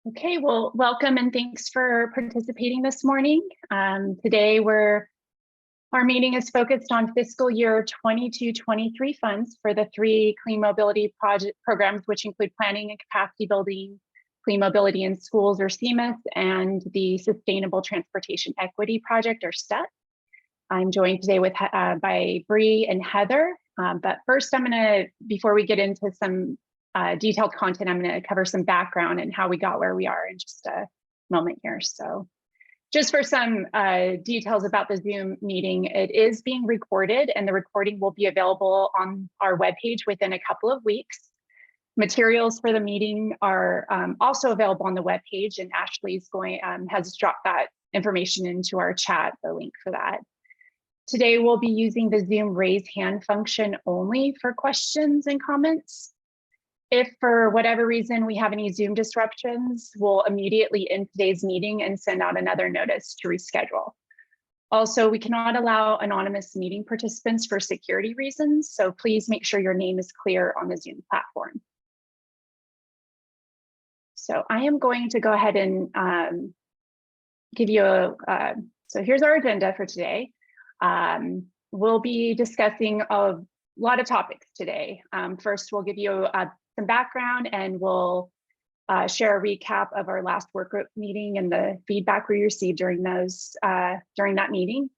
Okay, well, welcome and thanks for participating this morning. Today our meeting is focused on fiscal year 22-23 funds for the three clean mobility programs, which include planning and capacity building, clean mobility in schools or CMIS, and the Sustainable Transportation Equity Project or STEP. I'm joined today by Bree and Heather. But first, before we get into some detailed content, I'm going to cover some background and how we got where we are in just a moment here. So just for some details about the Zoom meeting, it is being recorded and the recording will be available on our webpage within a couple of weeks. Materials for the meeting are also available on the webpage, and Ashley's has dropped that information into our chat, the link for that. Today, we'll be using the Zoom raise hand function only for questions and comments. If for whatever reason we have any Zoom disruptions, we'll immediately end today's meeting and send out another notice to reschedule. Also, we cannot allow anonymous meeting participants for security reasons, so please make sure your name is clear on the Zoom platform. So I am going to go ahead and give you so here's our agenda for today. We'll be discussing a lot of topics today. First, we'll give you some background and we'll share a recap of our last work group meeting and the feedback we received during that meeting.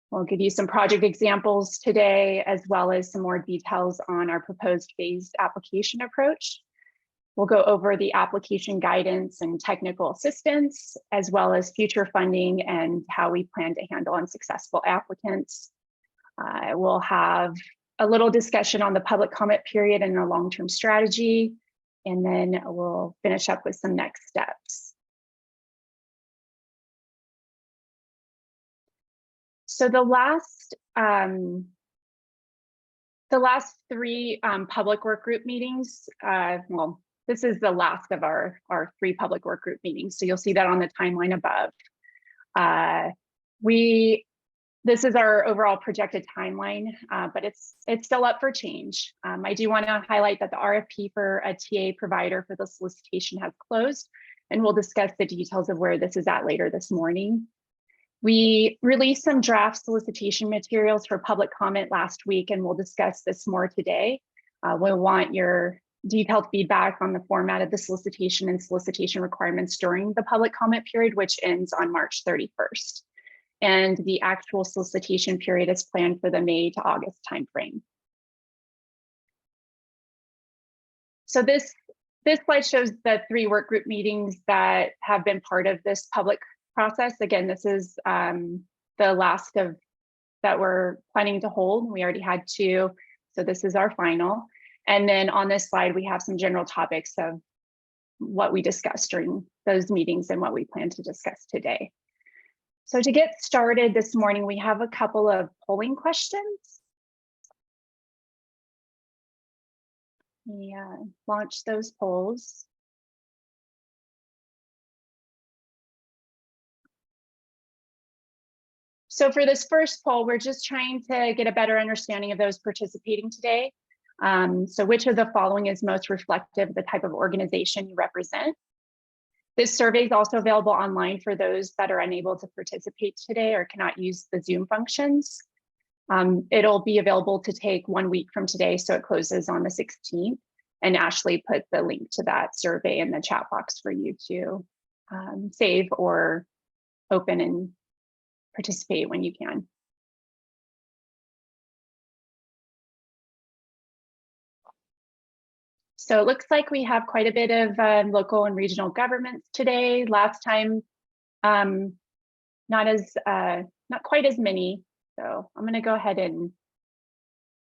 We'll give you some project examples today, as well as some more details on our proposed phased application approach. We'll go over the application guidance and technical assistance, as well as future funding and how we plan to handle unsuccessful applicants. We'll have a little discussion on the public comment period and our long-term strategy, and then we'll finish up with some next steps. So the last three public work group meetings, well, this is the last of our three public work group meetings. So you'll see that on the timeline above. This is our overall projected timeline, but it's still up for change. I do want to highlight that the RFP for a TA provider for the solicitation has closed, and we'll discuss the details of where this is at later this morning. We released some draft solicitation materials for public comment last week, and we'll discuss this more today. We'll want your detailed feedback on the format of the solicitation and solicitation requirements during the public comment period, which ends on March 31st. And the actual solicitation period is planned for the May to August timeframe. So this slide shows the three work group meetings that have been part of this public process. Again, this is the last of that we're planning to hold. We already had two, so this is our final. And then on this slide, we have some general topics of what we discussed during those meetings and what we plan to discuss today. So to get started this morning, we have a couple of polling questions. Launch those polls. So for this first poll, we're just trying to get a better understanding of those participating today. So which of the following is most reflective of the type of organization you represent? This survey is also available online for those that are unable to participate today or cannot use the Zoom functions. It'll be available to take 1 week from today, so it closes on the 16th. And Ashley put the link to that survey in the chat box for you to save or open and participate when you can. So it looks like we have quite a bit of local and regional governments today. Last time, not quite as many. So I'm going to go ahead and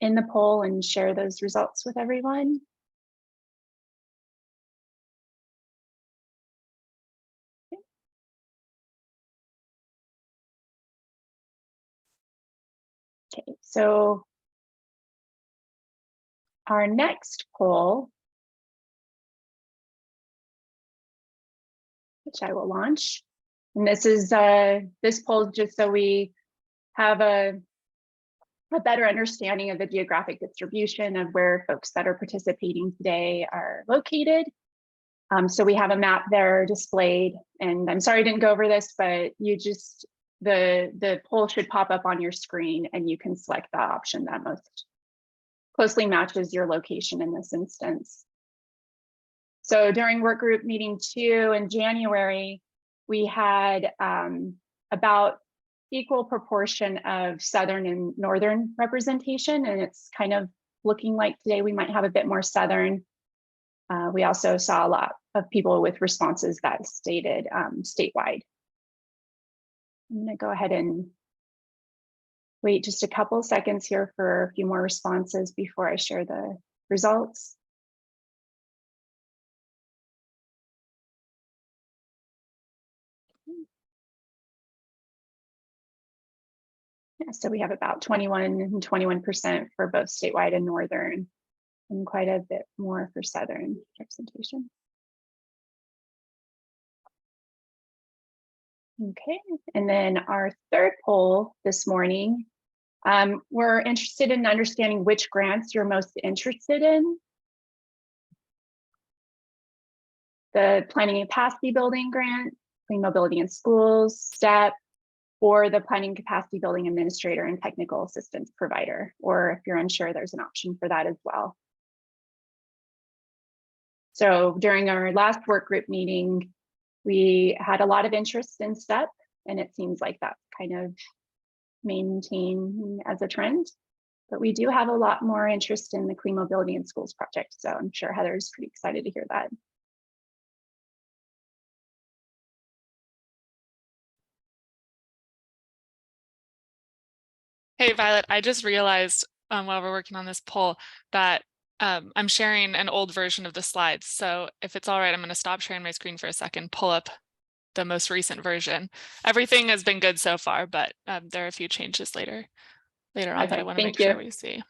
end the poll and share those results with everyone. Okay, so our next poll, which I will launch, and this poll is just so we have a better understanding of the geographic distribution of where folks that are participating today are located. So we have a map there displayed, and I'm sorry I didn't go over this, but you just, the poll should pop up on your screen and you can select that option that most closely matches your location in this instance. So during work group meeting 2 in January, we had about equal proportion of Southern and Northern representation, and it's kind of looking like today we might have a bit more Southern. We also saw a lot of people with responses that stated statewide. I'm going to go ahead and wait just a couple seconds here for a few more responses before I share the results. Yeah, so we have about 21 and 21% for both statewide and Northern, and quite a bit more for Southern representation. Okay, and then our third poll this morning, we're interested in understanding which grants you're most interested in. The Planning and Capacity Building Grant, Clean Mobility in Schools, STEP, or the Planning Capacity Building Administrator and Technical Assistance Provider, or if you're unsure, there's an option for that as well. So during our last work group meeting, we had a lot of interest in STEP, and it seems like that's kind of maintained as a trend. But we do have a lot more interest in the Clean Mobility in Schools project, so I'm sure Heather's pretty excited to hear that. Hey, Violet, I just realized while we're working on this poll that I'm sharing an old version of the slides. So if it's all right, I'm going to stop sharing my screen for a second, pull up the most recent version. Everything has been good so far, but there are a few changes later on that I want to make sure we see.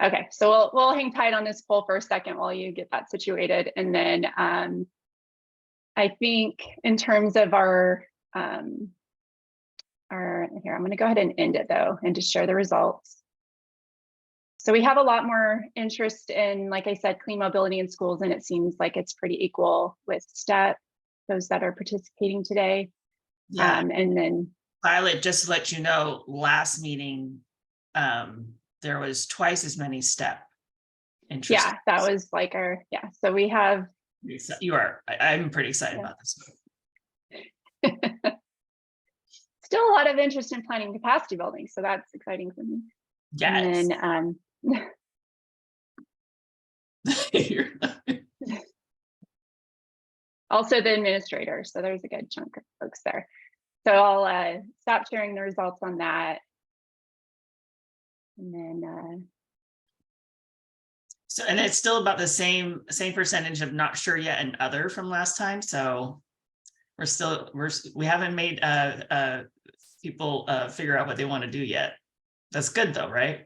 Okay, so we'll hang tight on this poll for a second while you get that situated. And then I think in terms of our here, I'm going to go ahead and end it though, and just share the results. So we have a lot more interest in, like I said, Clean Mobility in Schools, and it seems like it's pretty equal with STEP, those that are participating today. Yeah. And then Violet, just to let you know, last meeting, there was twice as many STEP interests. Yeah, that was like our, yeah. So we have. You are, I'm pretty excited about this. Still a lot of interest in planning capacity building, so that's exciting for me. Yes. And then also the administrator, so there's a good chunk of folks there. So I'll stop sharing the results on that. And then so, and it's still about the same percentage of not sure yet and other from last time. So we haven't made people figure out what they want to do yet. That's good though, right?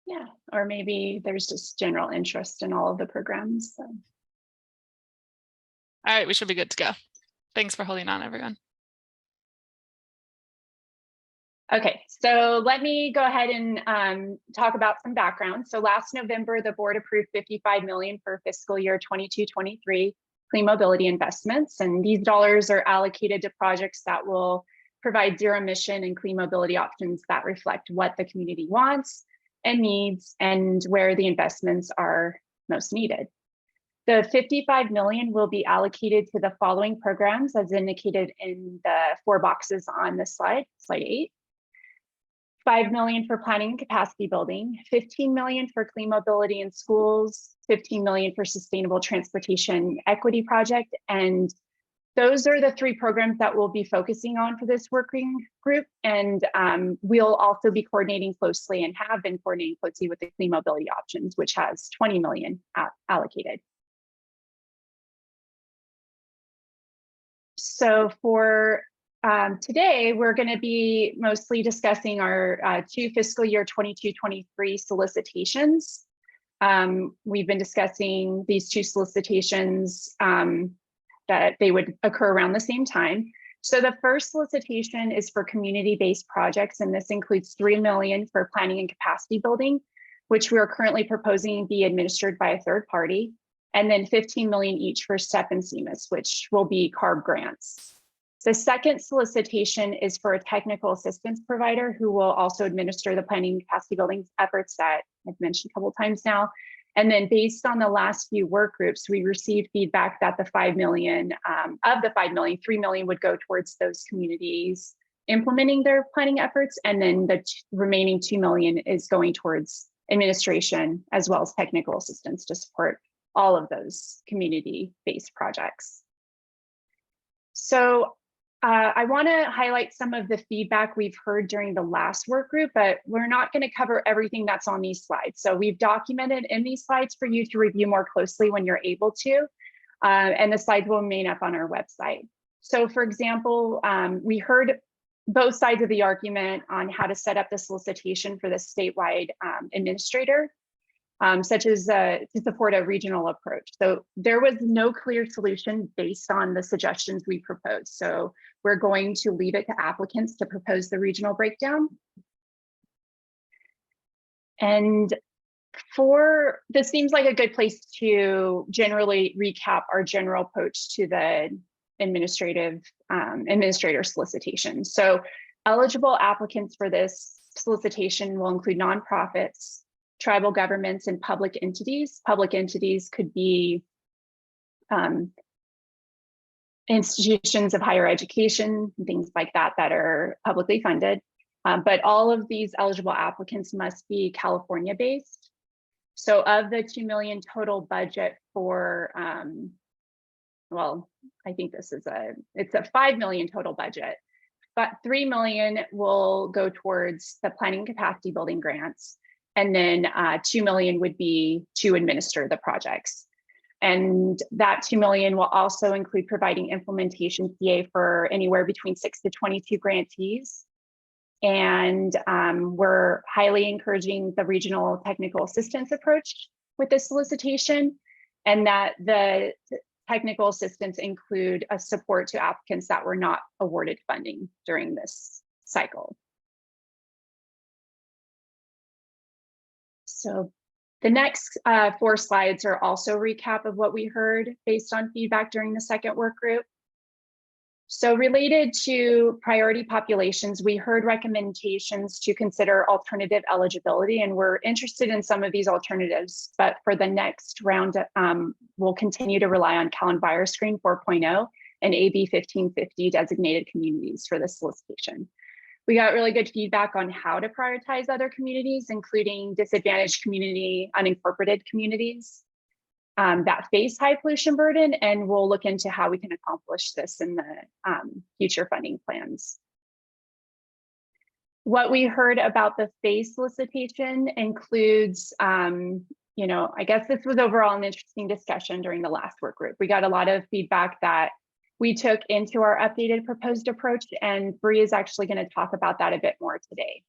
Yeah, or maybe there's just general interest in all of the programs. So. All right, we should be good to go. Thanks for holding on, everyone. Okay, so let me go ahead and talk about some background. So last November, the board approved $55 million for fiscal year 22-23 clean mobility investments, and these dollars are allocated to projects that will provide zero emission and clean mobility options that reflect what the community wants and needs and where the investments are most needed. The $55 million will be allocated to the following programs as indicated in the 4 boxes on this slide, slide 8. $5 million for planning and capacity building, $15 million for clean mobility in schools, $15 million for sustainable transportation equity project. And those are the 3 programs that we'll be focusing on for this working group. And we'll also be coordinating closely and have been coordinating closely with the clean mobility options, which has $20 million allocated. So for today, we're going to be mostly discussing our 2 fiscal year 22-23 solicitations. We've been discussing these 2 solicitations that they would occur around the same time. So the first solicitation is for community-based projects, and this includes $3 million for planning and capacity building. which we are currently proposing be administered by a third party, and then 15 million each for STEP and CMIS, which will be CARB grants. The second solicitation is for a technical assistance provider who will also administer the planning capacity building efforts that I've mentioned a couple of times now. And then based on the last few work groups, we received feedback that the 5 million, of the 5 million, 3 million would go towards those communities implementing their planning efforts. And then the remaining 2 million is going towards administration as well as technical assistance to support all of those community-based projects. So I want to highlight some of the feedback we've heard during the last work group, but we're not going to cover everything that's on these slides. So we've documented in these slides for you to review more closely when you're able to, and the slides will remain up on our website. So for example, we heard both sides of the argument on how to set up the solicitation for the statewide administrator, such as to support a regional approach. So there was no clear solution based on the suggestions we proposed. So we're going to leave it to applicants to propose the regional breakdown. And this seems like a good place to generally recap our general approach to the administrator solicitation. So eligible applicants for this solicitation will include nonprofits, tribal governments, and public entities. Public entities could be institutions of higher education, things like that that are publicly funded. But all of these eligible applicants must be California-based. So of the 2 million total budget for, well, I think it's a 5 million total budget, but 3 million will go towards the planning capacity building grants. And then 2 million would be to administer the projects. And that 2 million will also include providing implementation PA for anywhere between 6 to 22 grantees. And we're highly encouraging the regional technical assistance approach with this solicitation, and that the technical assistance include a support to applicants that were not awarded funding during this cycle. So the next 4 slides are also a recap of what we heard based on feedback during the second work group. So related to priority populations, we heard recommendations to consider alternative eligibility, and we're interested in some of these alternatives, but for the next round, we'll continue to rely on Cal EnviroScreen 4.0 and AB 1550 designated communities for this solicitation. We got really good feedback on how to prioritize other communities, including disadvantaged community, unincorporated communities that face high pollution burden, and we'll look into how we can accomplish this in the future funding plans. What we heard about the phase solicitation includes, you know, I guess this was overall an interesting discussion during the last work group. We got a lot of feedback that we took into our updated proposed approach, and Bree is actually going to talk about that a bit more today.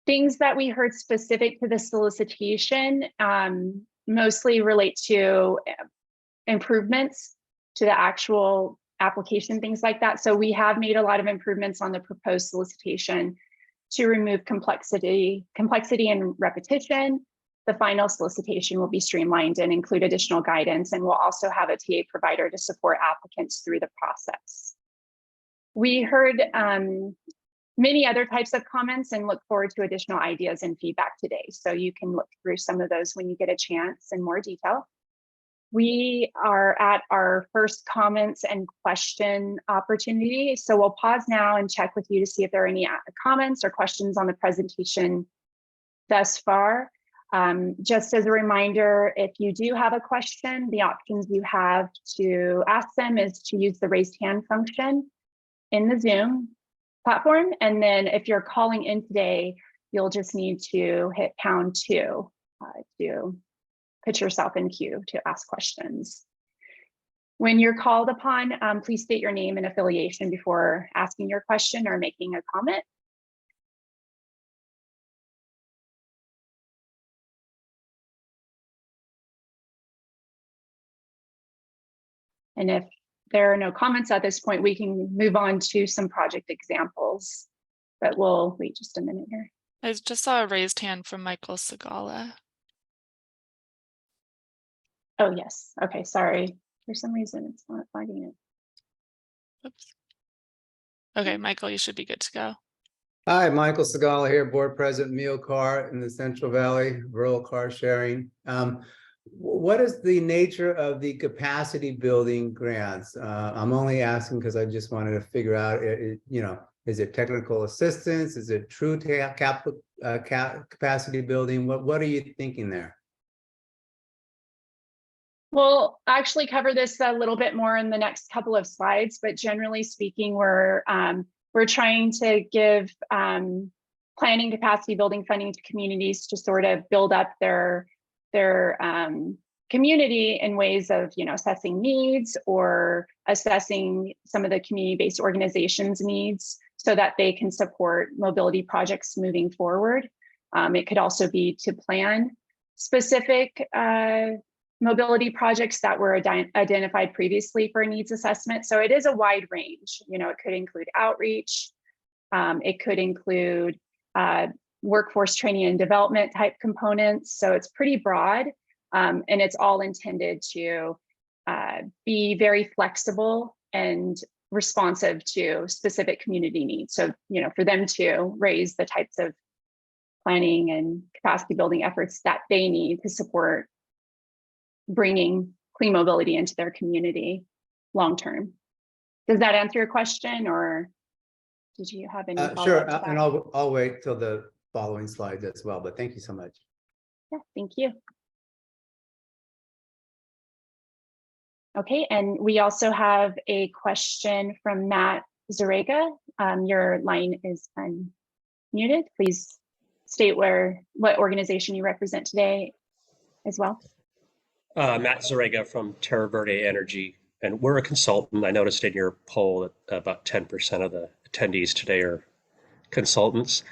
Things that we heard specific to the solicitation mostly relate to improvements to the actual application, things like that. So we have made a lot of improvements on the proposed solicitation to remove complexity and repetition. The final solicitation will be streamlined and include additional guidance, and we'll also have a TA provider to support applicants through the process. We heard many other types of comments and look forward to additional ideas and feedback today. So you can look through some of those when you get a chance in more detail. We are at our first comments and question opportunity. So we'll pause now and check with you to see if there are any comments or questions on the presentation thus far. Just as a reminder, if you do have a question, the options you have to ask them is to use the raised hand function in the Zoom platform. And then if you're calling in today, you'll just need to hit #2 to put yourself in queue to ask questions. When you're called upon, please state your name and affiliation before asking your question or making a comment. And if there are no comments at this point, we can move on to some project examples, but we'll wait just a minute here. I just saw a raised hand from Michael Segala. Oh, yes. Okay, sorry. For some reason, it's not finding it. Oops. Okay, Michael, you should be good to go. Hi, Michael Segala here, Board President Mealcar in the Central Valley, rural car sharing. What is the nature of the capacity building grants? I'm only asking because I just wanted to figure out, is it technical assistance? Is it true capacity building? What are you thinking there? We'll actually cover this a little bit more in the next couple of slides, but generally speaking, we're trying to give planning capacity building funding to communities to sort of build up their community in ways of, assessing needs or assessing some of the community-based organizations' needs so that they can support mobility projects moving forward. It could also be to plan specific mobility projects that were identified previously for a needs assessment. So it is a wide range. It could include outreach. It could include workforce training and development type components. So it's pretty broad, and it's all intended to be very flexible and responsive to specific community needs. So, for them to raise the types of planning and capacity building efforts that they need to support bringing clean mobility into their community long term. Does that answer your question, or did you have any follow-up Sure, to that? and I'll wait till the following slides as well, but thank you so much. Yeah, thank you. Okay, and we also have a question from Matt Zarega. Your line is unmuted. Please state what organization you represent today as well. Matt Zarega from Terra Verde Energy, and we're a consultant. I noticed in your poll that about 10% of the attendees today are consultants.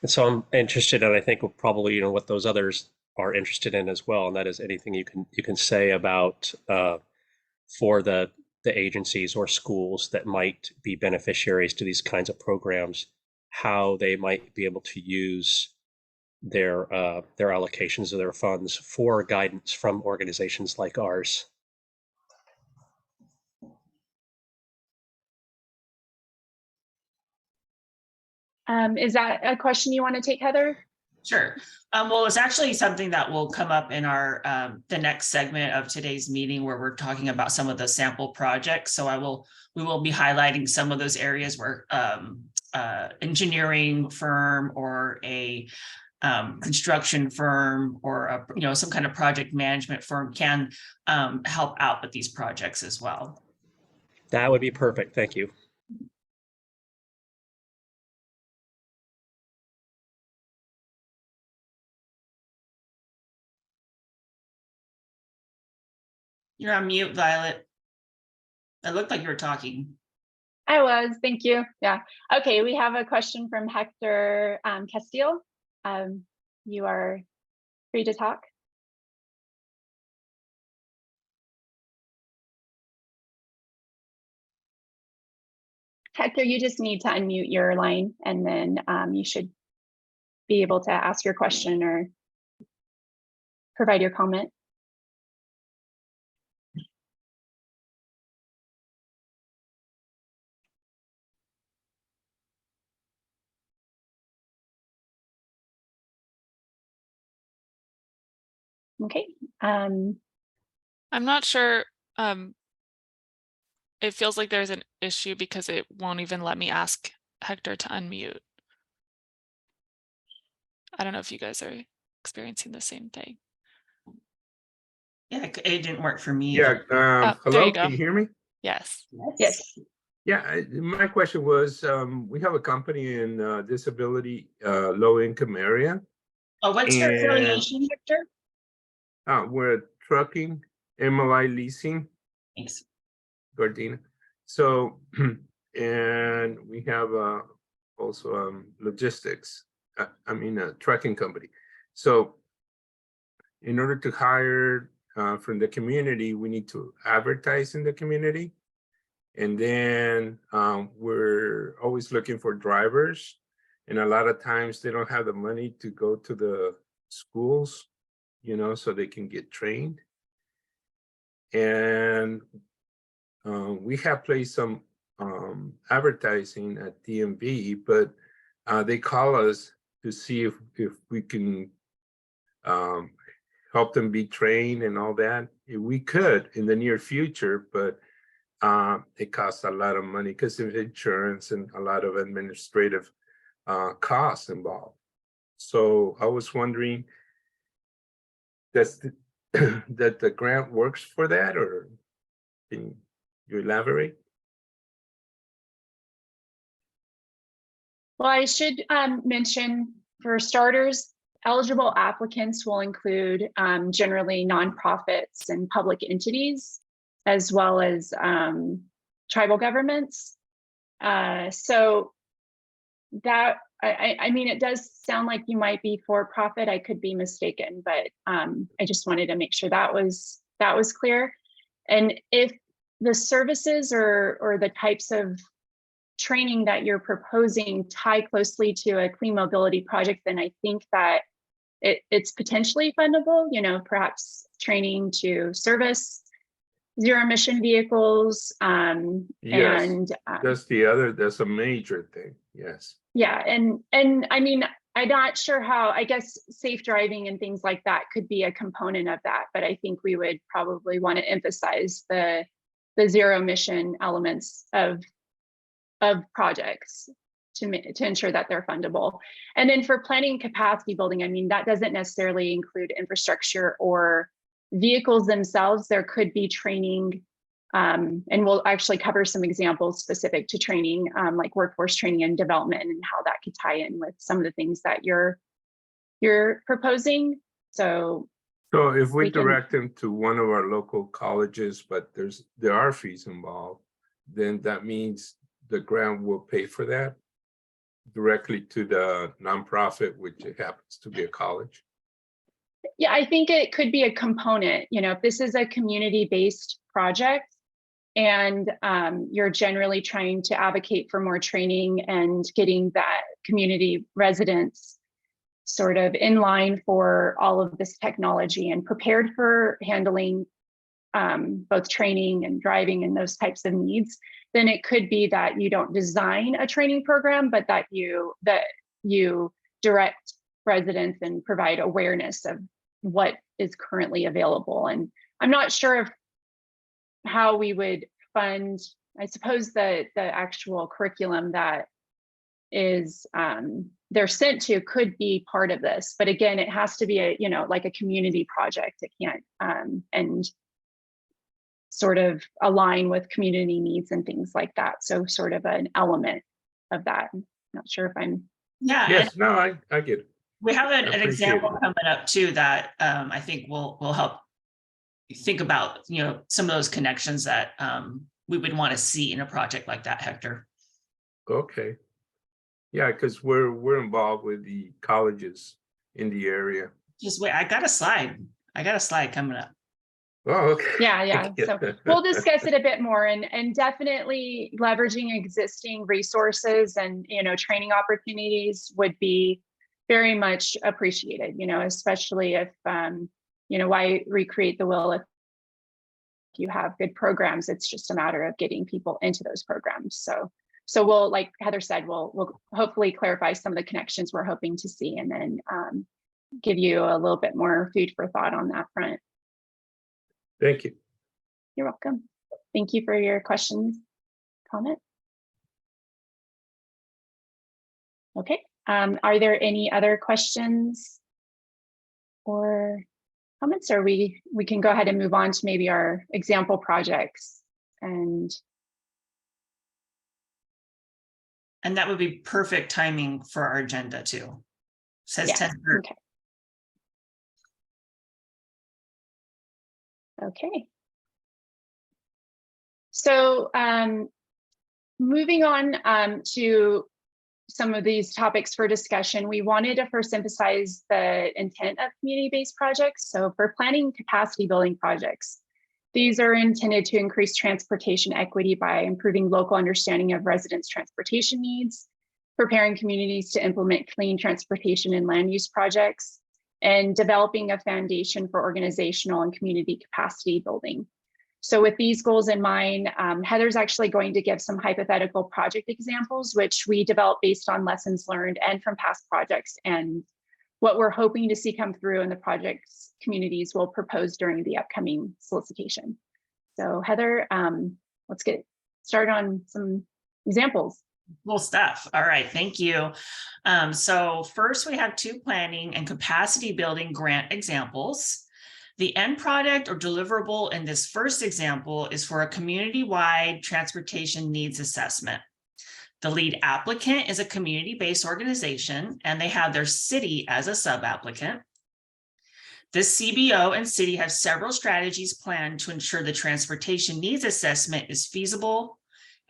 And so I'm interested, and I think probably what those others are interested in as well, and that is anything you can say about for the agencies or schools that might be beneficiaries to these kinds of programs, how they might be able to use their allocations of their funds for guidance from organizations like ours. Is that a question you want to take, Heather? Sure. Well, it's actually something that will come up in our the next segment of today's meeting, where we're talking about some of the sample projects. So we will be highlighting some of those areas where engineering firm or a construction firm or some kind of project management firm can help out with these projects as well. That would be perfect. Thank you. You're on mute, Violet. It looked like you were talking. I was, thank you. Yeah. Okay, we have a question from Hector Castile. You are free to talk. Hector, you just need to unmute your line, and then you should be able to ask your question or provide your comment. Okay. I'm not sure. It feels like there's an issue because it won't even let me ask Hector to unmute. I don't know if you guys are experiencing the same thing. Yeah, it didn't work for me. Yeah. there Hello, you go. can you hear me? Yes. Yes. Yeah, my question was, we have a company in disability low-income area. Oh, what's your And- affiliation, Victor? We're trucking, MLI leasing, Thanks. Gardena. So, and we have also logistics. I mean, a trucking company. So, in order to hire from the community, we need to advertise in the community. And then we're always looking for drivers. And a lot of times they don't have the money to go to the schools, so they can get trained. And we have placed some advertising at DMV, but they call us to see if we can help them be trained and all that. We could in the near future, but it costs a lot of money because of insurance and a lot of administrative costs involved. So I was wondering, that the grant works for that, or can you elaborate? Well, I should mention, for starters, eligible applicants will include generally nonprofits and public entities, as well as tribal governments. So that, I mean, it does sound like you might be for profit. I could be mistaken, but I just wanted to make sure that was clear. And if the services or the types of training that you're proposing tie closely to a clean mobility project, then I think that it's potentially fundable, perhaps training to service zero emission vehicles. Yes, and that's a major thing. Yes. yeah, and I mean, I'm not sure how, I guess safe driving and things like that could be a component of that, but I think we would probably want to emphasize the zero emission elements of projects to ensure that they're fundable. And then for planning capacity building, I mean, that doesn't necessarily include infrastructure or vehicles themselves. There could be training, and we'll actually cover some examples specific to training, like workforce training and development, and how that could tie in with some of the things that you're proposing. So if we direct them to one of our local colleges, but there are fees involved, then that means the grant will pay for that directly to the nonprofit, which it happens to be a college. yeah, I think it could be a component. If this is a community-based project and you're generally trying to advocate for more training and getting that community residents sort of in line for all of this technology and prepared for handling both training and driving and those types of needs, then it could be that you don't design a training program, but that you direct residents and provide awareness of what is currently available. And I'm not sure of how we would fund, I suppose the actual curriculum that is they're sent to could be part of this, but again, it has to be like a community project. It can't and sort of align with community needs and things like that. So sort of an element of that. I'm not sure if I'm. Yeah. Yes, no, I get it. We have an appreciate example it. coming up too that I think will help you think about, some of those connections that we would want to see in a project like that, Hector. Okay. Yeah, because we're involved with the colleges in the area. Just wait, I got a slide coming up. Oh, okay. Yeah. So we'll discuss it a bit more, and definitely leveraging existing resources and training opportunities would be very much appreciated. Especially if why recreate the wheel if you have good programs. It's just a matter of getting people into those programs. So we'll, like Heather said, we'll hopefully clarify some of the connections we're hoping to see, and then give you a little bit more food for thought on that front. Thank you. You're welcome. Thank you for your questions, comment. Okay, are there any other questions or comments, or we can go ahead and move on to maybe our example projects? And that would be perfect timing for our agenda too. Says yeah, 10:30. Okay. So moving on to some of these topics for discussion, we wanted to first emphasize the intent of community-based projects. So for planning capacity building projects, these are intended to increase transportation equity by improving local understanding of residents' transportation needs, preparing communities to implement clean transportation and land use projects, and developing a foundation for organizational and community capacity building. So with these goals in mind, Heather's actually going to give some hypothetical project examples, which we developed based on lessons learned and from past projects, and what we're hoping to see come through in the projects communities will propose during the upcoming solicitation. So Heather, let's get started on some examples. Cool stuff. All right, thank you. So first we have 2 planning and capacity building grant examples. The end product or deliverable in this first example is for a community-wide transportation needs assessment. The lead applicant is a community-based organization, and they have their city as a sub-applicant. This CBO and city have several strategies planned to ensure the transportation needs assessment is feasible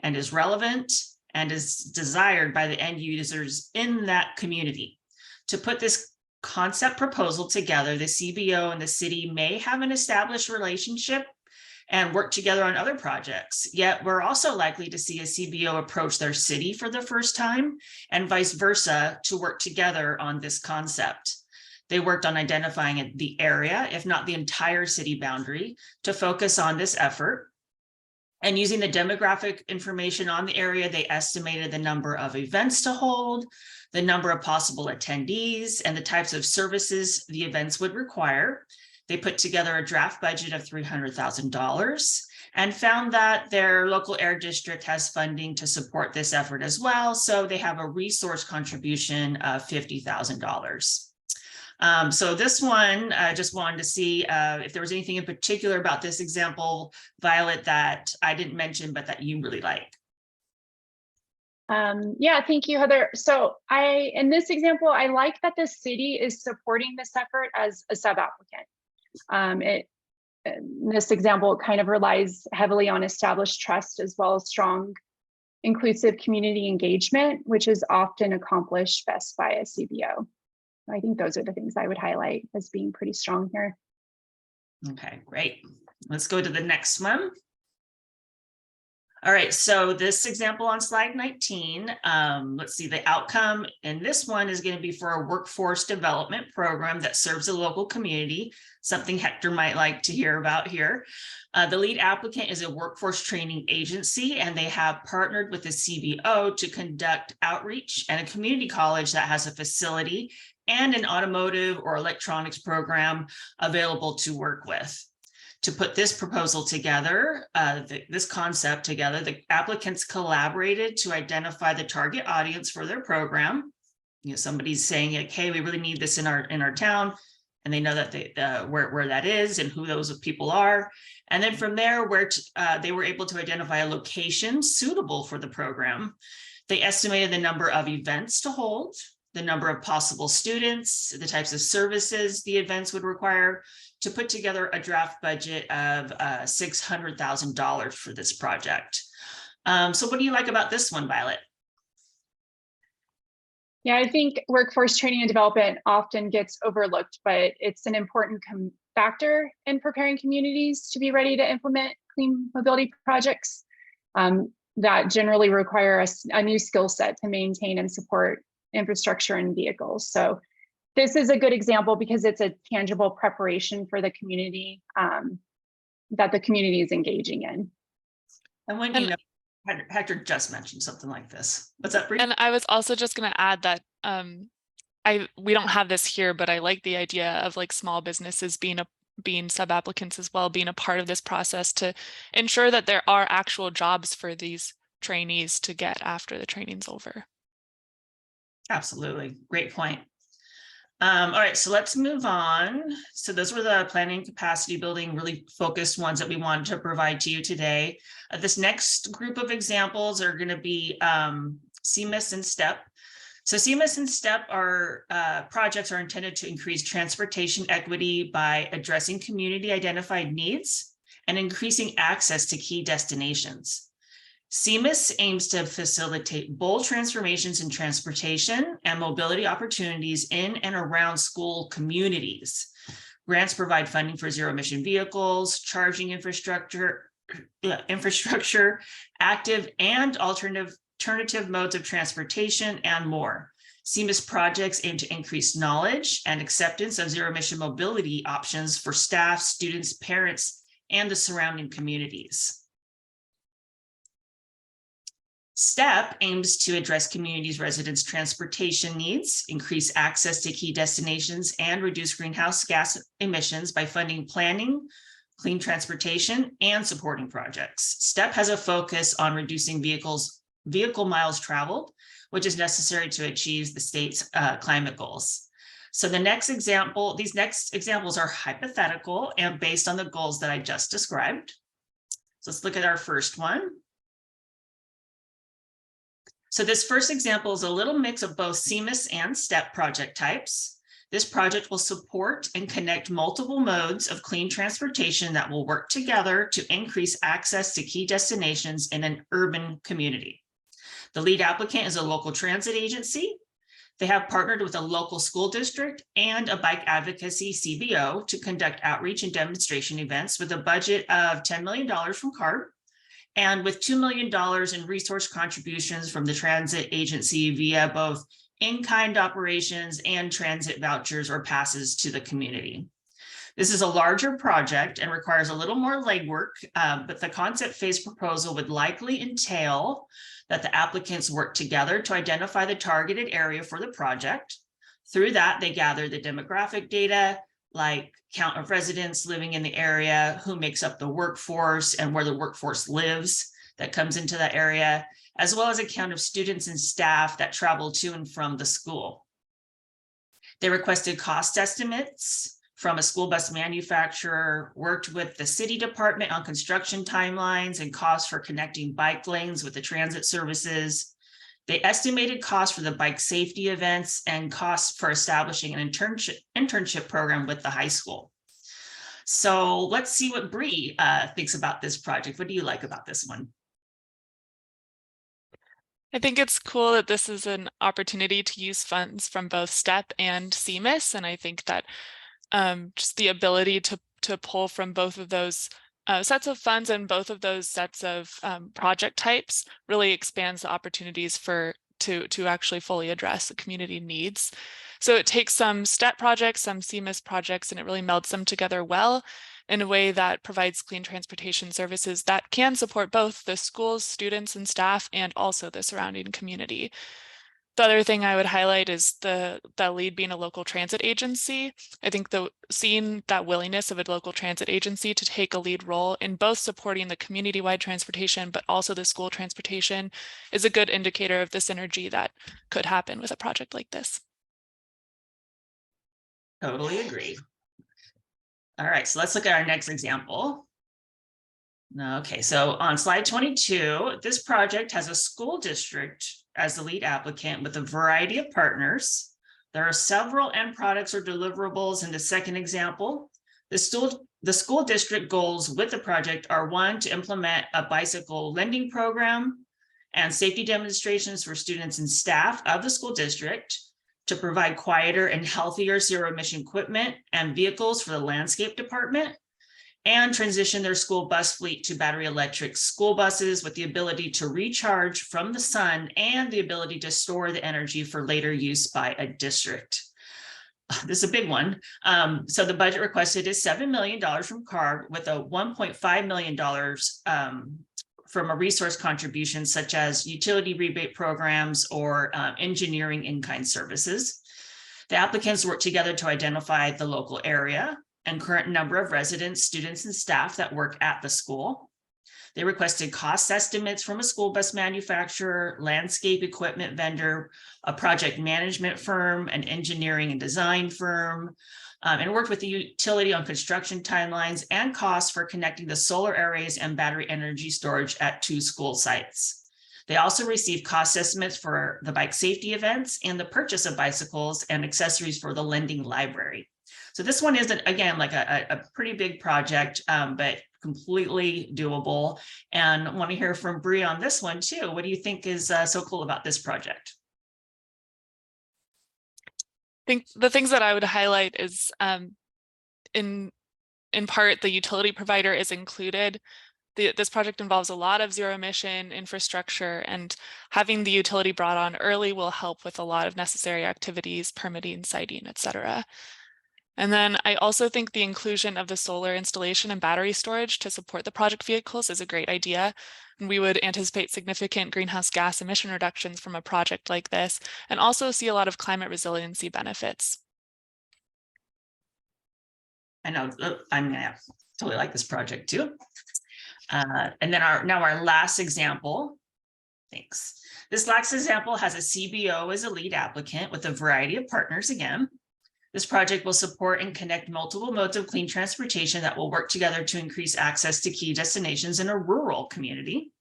and is relevant and is desired by the end users in that community. To put this concept proposal together, the CBO and the city may have an established relationship and work together on other projects. Yet we're also likely to see a CBO approach their city for the first time and vice versa to work together on this concept. They worked on identifying the area, if not the entire city boundary, to focus on this effort. And using the demographic information on the area, they estimated the number of events to hold, the number of possible attendees, and the types of services the events would require. They put together a draft budget of $300,000 and found that their local air district has funding to support this effort as well. So they have a resource contribution of $50,000. So this one, I just wanted to see if there was anything in particular about this example, Violet, that I didn't mention, but that you really like. Yeah, thank you, Heather. So in this example, I like that the city is supporting this effort as a sub-applicant. In this example, it kind of relies heavily on established trust as well as strong, inclusive community engagement, which is often accomplished best by a CBO. I think those are the things I would highlight as being pretty strong here. Okay, great. Let's go to the next one. All right, so this example on slide 19, let's see, the outcome in this one is going to be for a workforce development program that serves a local community, something Hector might like to hear about here. The lead applicant is a workforce training agency, and they have partnered with the CBO to conduct outreach and a community college that has a facility and an automotive or electronics program available to work with. To put this proposal together, this concept together, the applicants collaborated to identify the target audience for their program. You know, somebody's saying, okay, we really need this in our town, and they know that where that is and who those people are. And then from there, they were able to identify a location suitable for the program. They estimated the number of events to hold, the number of possible students, the types of services the events would require, to put together a draft budget of $600,000 for this project. So what do you like about this one, Violet? Yeah, I think workforce training and development often gets overlooked, but it's an important factor in preparing communities to be ready to implement clean mobility projects that generally require a new skill set to maintain and support infrastructure and vehicles. So this is a good example because it's a tangible preparation for the community that the community is engaging in. And when you know, Hector just mentioned something like this. What's up, Bree? And I was also just going to add that we don't have this here, but I like the idea of like small businesses being sub-applicants as well, being a part of this process to ensure that there are actual jobs for these trainees to get after the training's over. Absolutely. Great point. All right, so let's move on. So those were the planning capacity building, really focused ones that we wanted to provide to you today. This next group of examples are going to be CMIS and STEP. So CMIS and STEP projects are intended to increase transportation equity by addressing community identified needs and increasing access to key destinations. CMIS aims to facilitate bold transformations in transportation and mobility opportunities in and around school communities. Grants provide funding for zero-emission vehicles, charging infrastructure, active and alternative alternative modes of transportation, and more. CEMIS projects aim to increase knowledge and acceptance of zero-emission mobility options for staff, students, parents, and the surrounding communities. STEP aims to address communities' residents' transportation needs, increase access to key destinations, and reduce greenhouse gas emissions by funding planning, clean transportation, and supporting projects. STEP has a focus on reducing vehicle miles traveled, which is necessary to achieve the state's climate goals. So these next examples are hypothetical and based on the goals that I just described. So let's look at our first one. So this first example is a little mix of both CEMIS and STEP project types. This project will support and connect multiple modes of clean transportation that will work together to increase access to key destinations in an urban community. The lead applicant is a local transit agency. They have partnered with a local school district and a bike advocacy CBO to conduct outreach and demonstration events with a budget of $10 million from CARB. And with $2 million in resource contributions from the transit agency via both in-kind operations and transit vouchers or passes to the community. This is a larger project and requires a little more legwork, but the concept phase proposal would likely entail that the applicants work together to identify the targeted area for the project. Through that, they gather the demographic data, like count of residents living in the area, who makes up the workforce and where the workforce lives that comes into that area, as well as a count of students and staff that travel to and from the school. They requested cost estimates from a school bus manufacturer, worked with the city department on construction timelines and costs for connecting bike lanes with the transit services. They estimated costs for the bike safety events and costs for establishing an internship program with the high school. So let's see what Bree thinks about this project. What do you like about this one? I think it's cool that this is an opportunity to use funds from both STEP and CEMIS. And I think that just the ability to pull from both of those sets of funds and both of those sets of project types really expands the opportunities to actually fully address the community needs. So it takes some STEP projects, some CEMIS projects, and it really melds them together well in a way that provides clean transportation services that can support both the schools, students, and staff, and also the surrounding community. The other thing I would highlight is the lead being a local transit agency. I think seeing that willingness of a local transit agency to take a lead role in both supporting the community-wide transportation, but also the school transportation is a good indicator of the synergy that could happen with a project like this. Totally agree. All right, so let's look at our next example. Okay, so on slide 22, this project has a school district as the lead applicant with a variety of partners. There are several end products or deliverables in the second example. The school district goals with the project are: one, to implement a bicycle lending program and safety demonstrations for students and staff of the school district, to provide quieter and healthier zero-emission equipment and vehicles for the landscape department, and transition their school bus fleet to battery electric school buses with the ability to recharge from the sun and the ability to store the energy for later use by a district. This is a big one. So the budget requested is $7 million from CARB with a $1.5 million from a resource contribution such as utility rebate programs or engineering in-kind services. The applicants work together to identify the local area and current number of residents, students, and staff that work at the school. They requested cost estimates from a school bus manufacturer, landscape equipment vendor, a project management firm, an engineering and design firm, and worked with the utility on construction timelines and costs for connecting the solar arrays and battery energy storage at 2 school sites. They also received cost estimates for the bike safety events and the purchase of bicycles and accessories for the lending library. So this one isn't, again, like a pretty big project, but completely doable. And I want to hear from Bree on this one too. What do you think is so cool about this project? I think the things that I would highlight is in part, the utility provider is included. This project involves a lot of zero emission infrastructure, and having the utility brought on early will help with a lot of necessary activities, permitting, siting, etc. And then I also think the inclusion of the solar installation and battery storage to support the project vehicles is a great idea. And we would anticipate significant greenhouse gas emission reductions from a project like this, and also see a lot of climate resiliency benefits. I know, I totally like this project too. And then our last example, thanks. This last example has a CBO as a lead applicant with a variety of partners again. This project will support and connect multiple modes of clean transportation that will work together to increase access to key destinations in a rural community.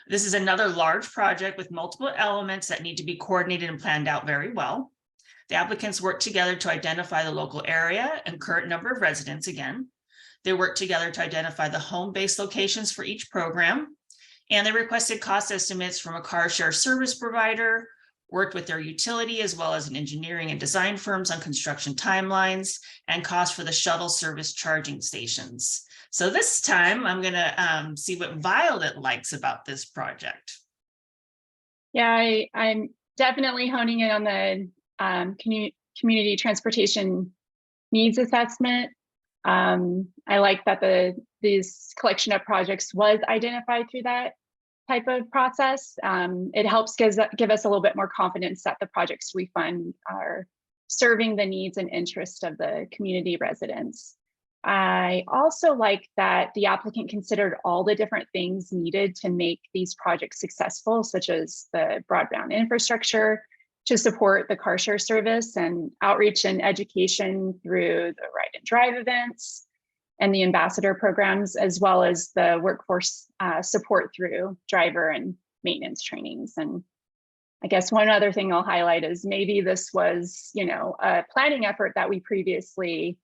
This is another large project with multiple elements that need to be coordinated and planned out very well. The applicants work together to identify the local area and current number of residents again. They work together to identify the home-based locations for each program. And they requested cost estimates from a car share service provider, worked with their utility as well as an engineering and design firms on construction timelines and cost for the shuttle service charging stations. So this time I'm gonna see what Violet likes about this project. Yeah, I'm definitely honing in on the community transportation needs assessment. I like that this collection of projects was identified through that type of process. It helps give us a little bit more confidence that the projects we fund are serving the needs and interests of the community residents. I also like that the applicant considered all the different things needed to make these projects successful, such as the broadband infrastructure to support the car share service and outreach and education through the ride and drive events and the ambassador programs, as well as the workforce support through driver and maintenance trainings. And I guess one other thing I'll highlight is maybe this was, a planning effort that we previously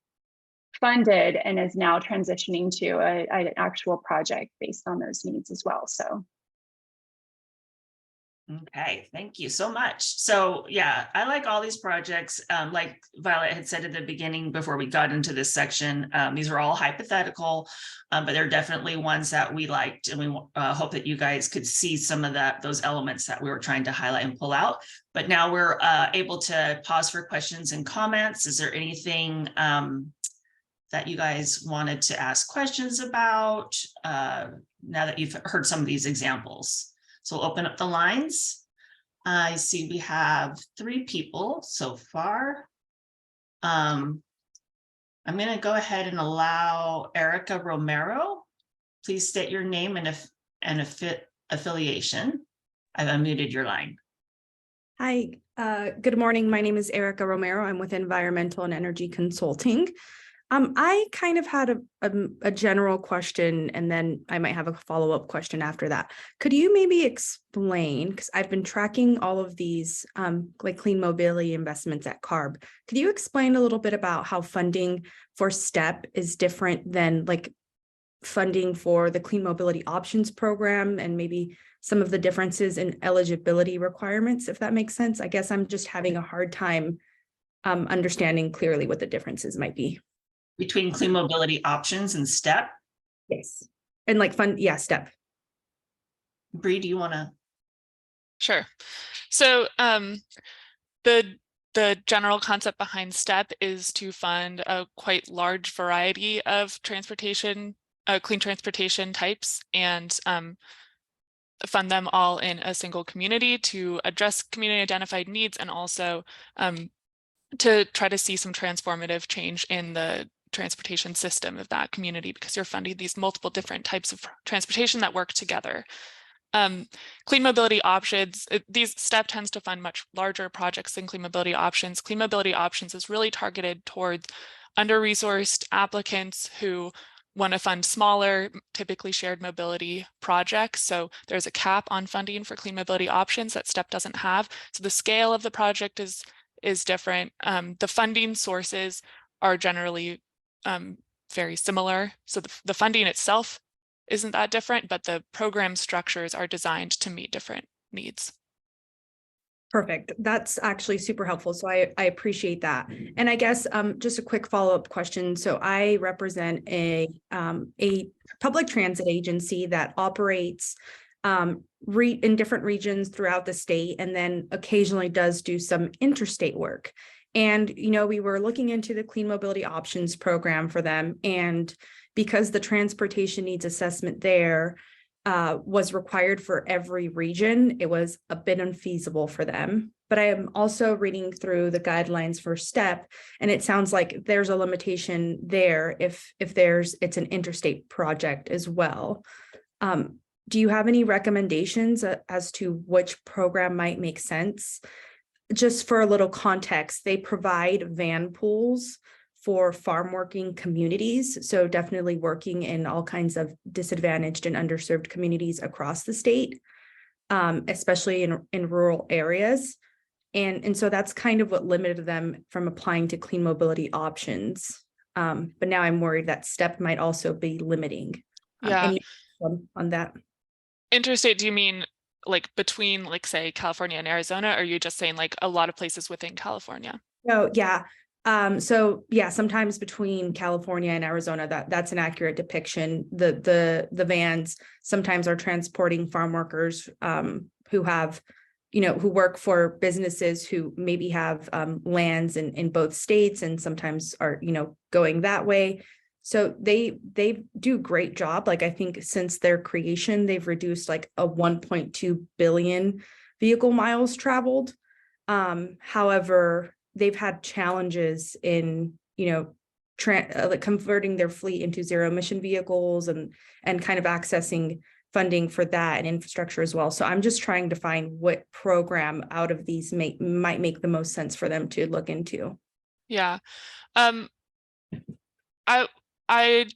funded and is now transitioning to an actual project based on those needs as well. So. Okay, thank you so much. So yeah, I like all these projects. Like Violet had said at the beginning before we got into this section, these are all hypothetical, but they're definitely ones that we liked, and we hope that you guys could see some of those elements that we were trying to highlight and pull out. But now we're able to pause for questions and comments. Is there anything that you guys wanted to ask questions about now that you've heard some of these examples? So we'll open up the lines. I see we have 3 people so far. I'm going to go ahead and allow Erica Romero. Please state your name and affiliation. I've unmuted your line. Hi, good morning. My name is Erica Romero. I'm with Environmental and Energy Consulting. I kind of had a general question, and then I might have a follow-up question after that. Could you maybe explain, because I've been tracking all of these like clean mobility investments at CARB. Could you explain a little bit about how funding for STEP is different than like funding for the Clean Mobility Options Program, and maybe some of the differences in eligibility requirements, if that makes sense? I guess I'm just having a hard time understanding clearly what the differences might be. Between Clean Mobility Options and STEP? Yes. And like STEP. Bree, do you want to? Sure. So the general concept behind STEP is to fund a quite large variety of transportation, clean transportation types, and fund them all in a single community to address community identified needs, and also to try to see some transformative change in the transportation system of that community, because you're funding these multiple different types of transportation that work together. Clean Mobility Options, these STEP tends to fund much larger projects than Clean Mobility Options. Clean Mobility Options is really targeted towards under-resourced applicants who want to fund smaller, typically shared mobility projects. So there's a cap on funding for Clean Mobility Options that STEP doesn't have. So the scale of the project is different. The funding sources are generally very similar. So the funding itself isn't that different, but the program structures are designed to meet different needs. Perfect. That's actually super helpful. So I appreciate that. And I guess just a quick follow-up question. So I represent a public transit agency that operates in different regions throughout the state, and then occasionally does do some interstate work. And, you know, we were looking into the Clean Mobility Options program for them. And because the transportation needs assessment there was required for every region, it was a bit unfeasible for them. But I am also reading through the guidelines for STEP, and it sounds like there's a limitation there if it's an interstate project as well. Do you have any recommendations as to which program might make sense? Just for a little context, they provide van pools for farm working communities. So definitely working in all kinds of disadvantaged and underserved communities across the state, especially in rural areas. And so that's kind of what limited them from applying to clean mobility options. But now I'm worried that STEP might also be limiting. Yeah. Any on that? Interstate, do you mean like between, like, say, California and Arizona, or are you just saying like a lot of places within California? No, yeah. So yeah, sometimes between California and Arizona, that's an accurate depiction. The vans sometimes are transporting farm workers who have, who work for businesses who maybe have lands in both states, and sometimes are, going that way. So they do a great job. Like, I think since their creation, they've reduced like a 1.2 billion vehicle miles traveled. However, they've had challenges in, like converting their fleet into zero emission vehicles and kind of accessing funding for that and infrastructure as well. So I'm just trying to find what program out of these might make the most sense for them to look into. Yeah. I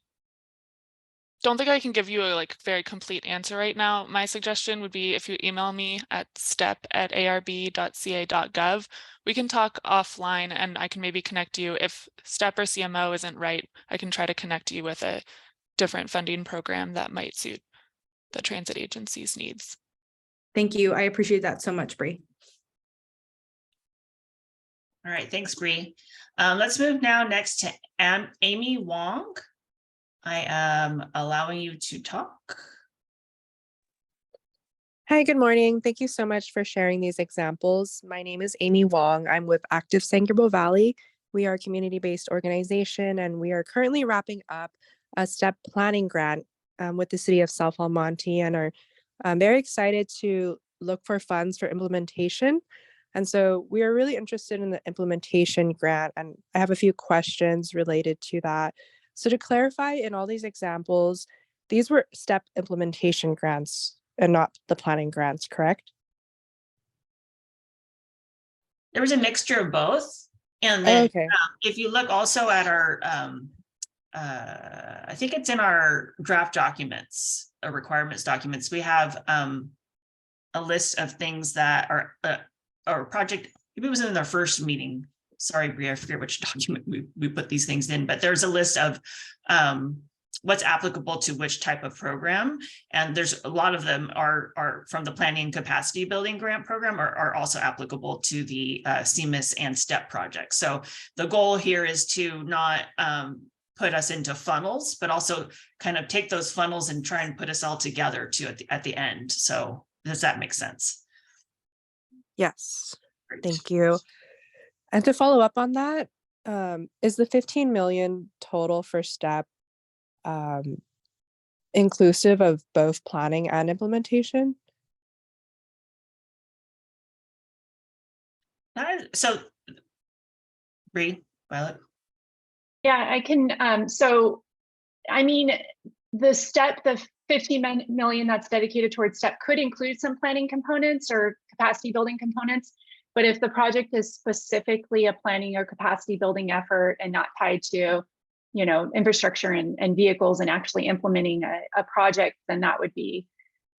don't think I can give you a like very complete answer right now. My suggestion would be if you email me at step@arb.ca.gov, we can talk offline and I can maybe connect you. If STEP or CMO isn't right, I can try to connect you with a different funding program that might suit the transit agency's needs. Thank you. I appreciate that so much, Bree. All right, thanks, Bree. Let's move now next to Amy Wong. I am allowing you to talk. Hi, good morning. Thank you so much for sharing these examples. My name is Amy Wong. I'm with Active San Gabriel Valley. We are a community-based organization, and we are currently wrapping up a STEP planning grant with the city of South El Monte, and are very excited to look for funds for implementation. And so we are really interested in the implementation grant, and I have a few questions related to that. So to clarify, in all these examples, these were STEP implementation grants and not the planning grants, correct? There was a mixture of both. And then Okay. If you look also at our, I think it's in our draft documents, requirements documents, we have a list of things that are, or project, maybe it was in their first meeting. Sorry, Bria, I forget which document we put these things in, but there's a list of what's applicable to which type of program. And there's a lot of them are from the Planning and Capacity Building Grant Program, are also applicable to the CMIS and STEP projects. So the goal here is to not put us into funnels, but also kind of take those funnels and try and put us all together at the end. So does that make sense? Yes, Great. thank you. And to follow up on that, is the 15 million total for STEP inclusive of both planning and implementation? So, Bree, Violet. Yeah, I can. So, I mean, the 15 million that's dedicated towards STEP could include some planning components or capacity building components. But if the project is specifically a planning or capacity building effort and not tied to, infrastructure and vehicles and actually implementing a project, then that would be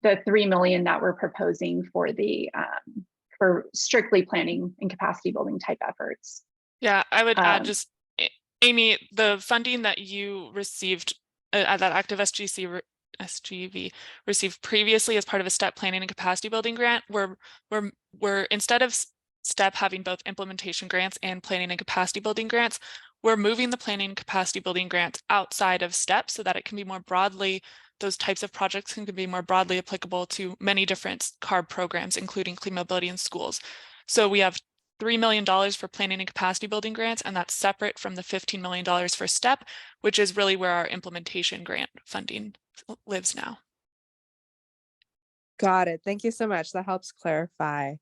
the 3 million that we're proposing for the for strictly planning and capacity building type efforts. Yeah, I would add just, Amy, the funding that you received that Active SGC SGV received previously as part of a STEP planning and capacity building grant. We're instead of STEP having both implementation grants and planning and capacity building grants, we're moving the planning and capacity building grants outside of STEP so that it can be more broadly, those types of projects can be more broadly applicable to many different CARB programs, including clean mobility in schools. So we have $3 million for planning and capacity building grants, and that's separate from the $15 million for STEP, which is really where our implementation grant funding lives now. Got it. Thank you so much. That helps clarify.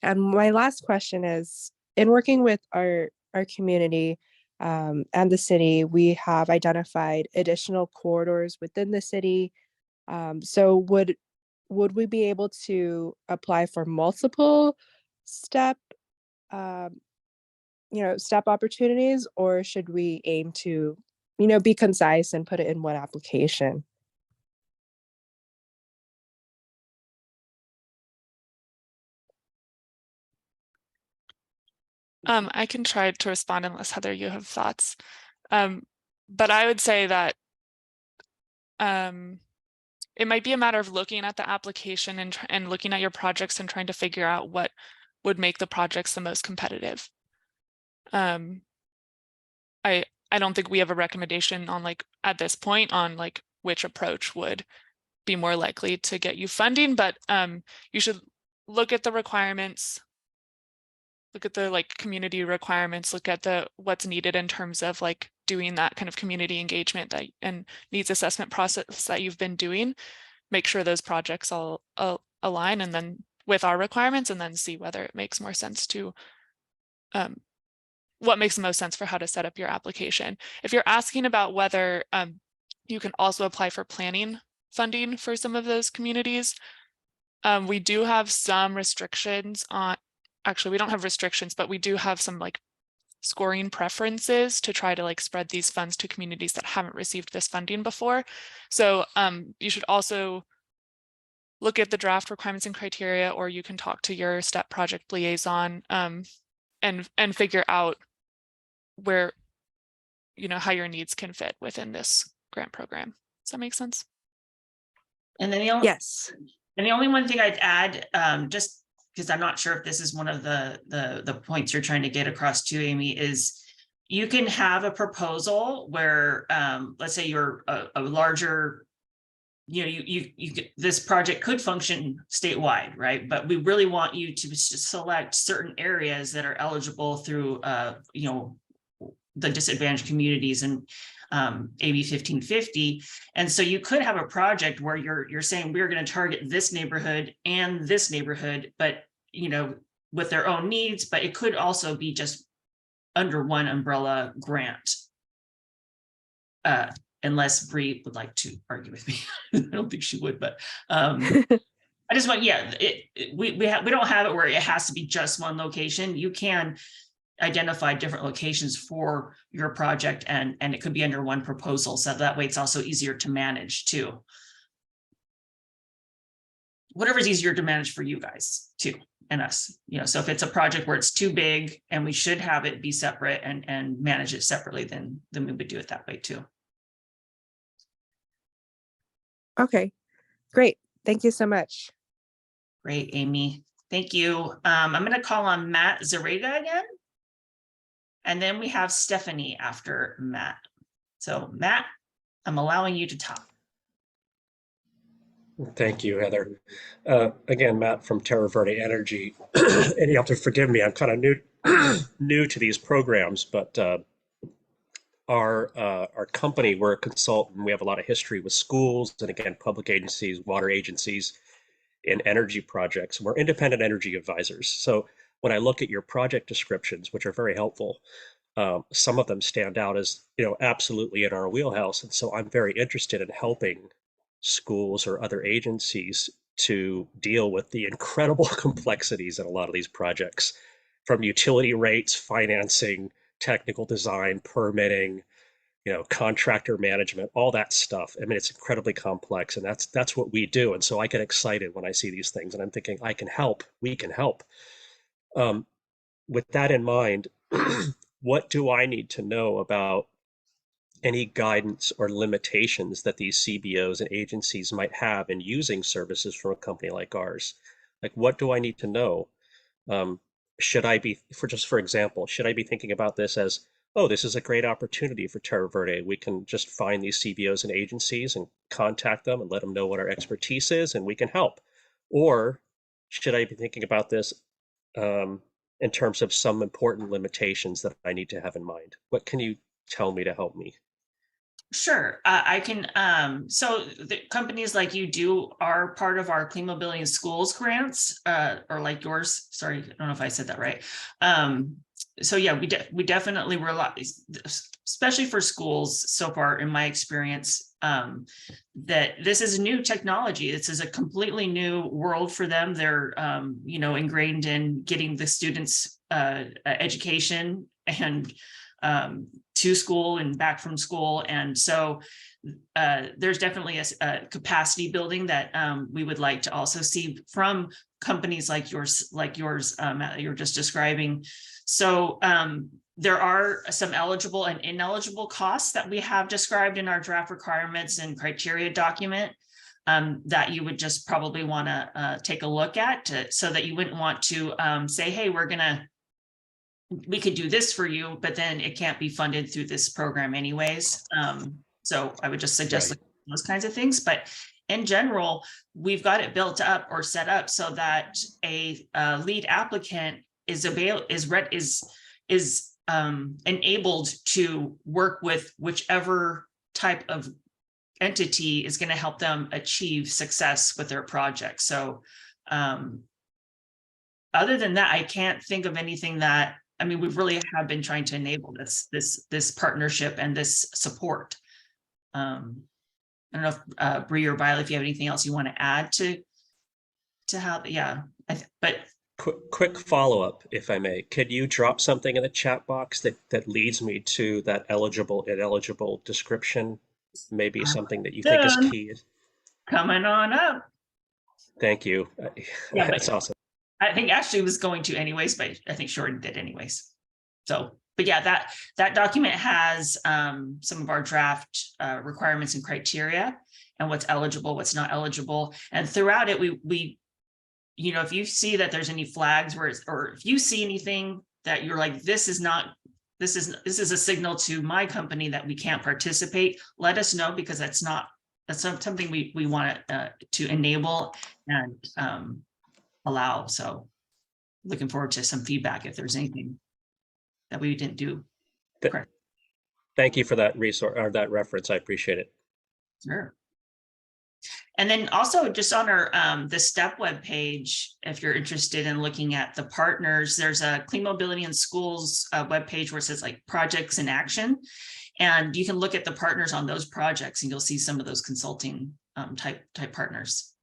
And my last question is, in working with our community and the city, we have identified additional corridors within the city. So would we be able to apply for multiple STEP STEP opportunities, or should we aim to, be concise and put it in one application? I can try to respond unless Heather, you have thoughts. But I would say that it might be a matter of looking at the application and looking at your projects and trying to figure out what would make the projects the most competitive. I don't think we have a recommendation on at this point on which approach would be more likely to get you funding, but you should look at the requirements, look at the community requirements, look at what's needed in terms of doing that kind of community engagement and needs assessment process that you've been doing, make sure those projects all align, and then with our requirements, and then see whether it makes more sense to what makes the most sense for how to set up your application. If you're asking about whether you can also apply for planning funding for some of those communities, we do have some restrictions on, actually we don't have restrictions, but we do have some scoring preferences to try to spread these funds to communities that haven't received this funding before. So you should also look at the draft requirements and criteria, or you can talk to your STEP project liaison and figure out where, how your needs can fit within this grant program. Does that make sense? And then Yes. And the only one thing I'd add, just because I'm not sure if this is one of the points you're trying to get across to, Amy, is you can have a proposal where, let's say you're a larger, this project could function statewide, right? But we really want you to select certain areas that are eligible through, the disadvantaged communities and AB 1550. And so you could have a project where you're saying we're going to target this neighborhood and this neighborhood, but with their own needs, but it could also be just under one umbrella grant. Unless Bree would like to argue with me. I don't think she would, but I just want, we don't have it where it has to be just one location. You can identify different locations for your project, and it could be under one proposal. So that way it's also easier to manage too. Whatever's easier to manage for you guys too, and us, so if it's a project where it's too big and we should have it be separate and manage it separately, then we would do it that way too. Okay, great. Thank you so much. Great, Amy. Thank you. I'm going to call on Matt Zarega again. And then we have Stephanie after Matt. So Matt, I'm allowing you to talk. Thank you, Heather. Again, Matt from Terra Verde Energy. And you have to forgive me, I'm kind of new to these programs, but our company, we're a consultant. We have a lot of history with schools and, again, public agencies, water agencies, and energy projects. We're independent energy advisors. So when I look at your project descriptions, which are very helpful, some of them stand out as, absolutely in our wheelhouse. And so I'm very interested in helping schools or other agencies to deal with the incredible complexities in a lot of these projects, from utility rates, financing, technical design, permitting, contractor management, all that stuff. I mean, it's incredibly complex, and that's what we do. And so I get excited when I see these things, and I'm thinking, I can help, we can help. With that in mind, what do I need to know about any guidance or limitations that these CBOs and agencies might have in using services from a company like ours. Like, what do I need to know? Should I be, for example, should I be thinking about this as, oh, this is a great opportunity for Terra Verde. We can just find these CBOs and agencies and contact them and let them know what our expertise is, and we can help. Or should I be thinking about this in terms of some important limitations that I need to have in mind? What can you tell me to help me? Sure, I can, so the companies like you do are part of our Clean Mobility in Schools grants, or like yours, sorry, I don't know if I said that right. So yeah, we definitely rely, especially for schools so far in my experience, that this is new technology. This is a completely new world for them. They're, you know, ingrained in getting the students education and to school and back from school. And so there's definitely a capacity building that we would like to also see from companies like yours, Matt, you were just describing. So there are some eligible and ineligible costs that we have described in our draft requirements and criteria document that you would just probably want to take a look at so that you wouldn't want to say, hey, we could do this for you, but then it can't be funded through this program anyways. So I would just suggest those kinds of things. But in general, we've got it built up or set up so that a lead applicant is enabled to work with whichever type of entity is going to help them achieve success with their project. So other than that, I can't think of anything that, I mean, we really have been trying to enable this partnership and this support. I don't know if Bree or Violet, if you have anything else you want to add to how, yeah, but. Quick follow-up, if I may. Could you drop something in the chat box that leads me to that eligible, ineligible description? Maybe something that you think is key. Coming on up. Thank you. Yeah, that's awesome. I think Ashley was going to anyways, but I think Shorten did anyways. So, but yeah, that document has some of our draft requirements and criteria and what's eligible, what's not eligible. And throughout it, we you know, if you see that there's any flags or if you see anything that you're like, this is a signal to my company that we can't participate, let us know, because that's something we want to enable and allow. So looking forward to some feedback if there's anything that we didn't do. Thank you for that resource or that reference. I appreciate it. Sure. And then also just on our the STEP webpage, if you're interested in looking at the partners, there's a Clean Mobility in Schools webpage where it says like projects in action. And you can look at the partners on those projects and you'll see some of those consulting type partners.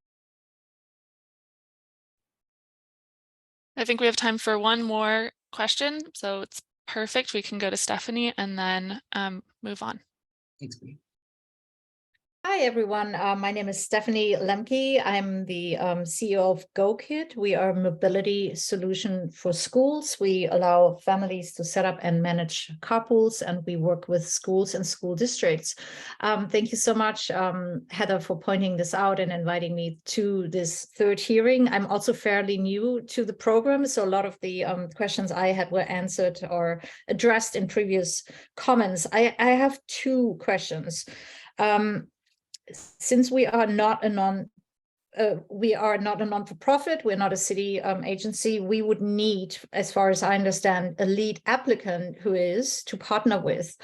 I think we have time for one more question. So it's perfect. We can go to Stephanie and then move on. Thanks, Bree. Hi, everyone. My name is Stephanie Lemke. I'm the CEO of GoKid. We are a mobility solution for schools. We allow families to set up and manage carpools, and we work with schools and school districts. Thank you so much, Heather, for pointing this out and inviting me to this third hearing. I'm also fairly new to the program, so a lot of the questions I had were answered or addressed in previous comments. I have two questions. Since we are not a non-for-profit, we're not a city agency, we would need, as far as I understand, a lead applicant who is to partner with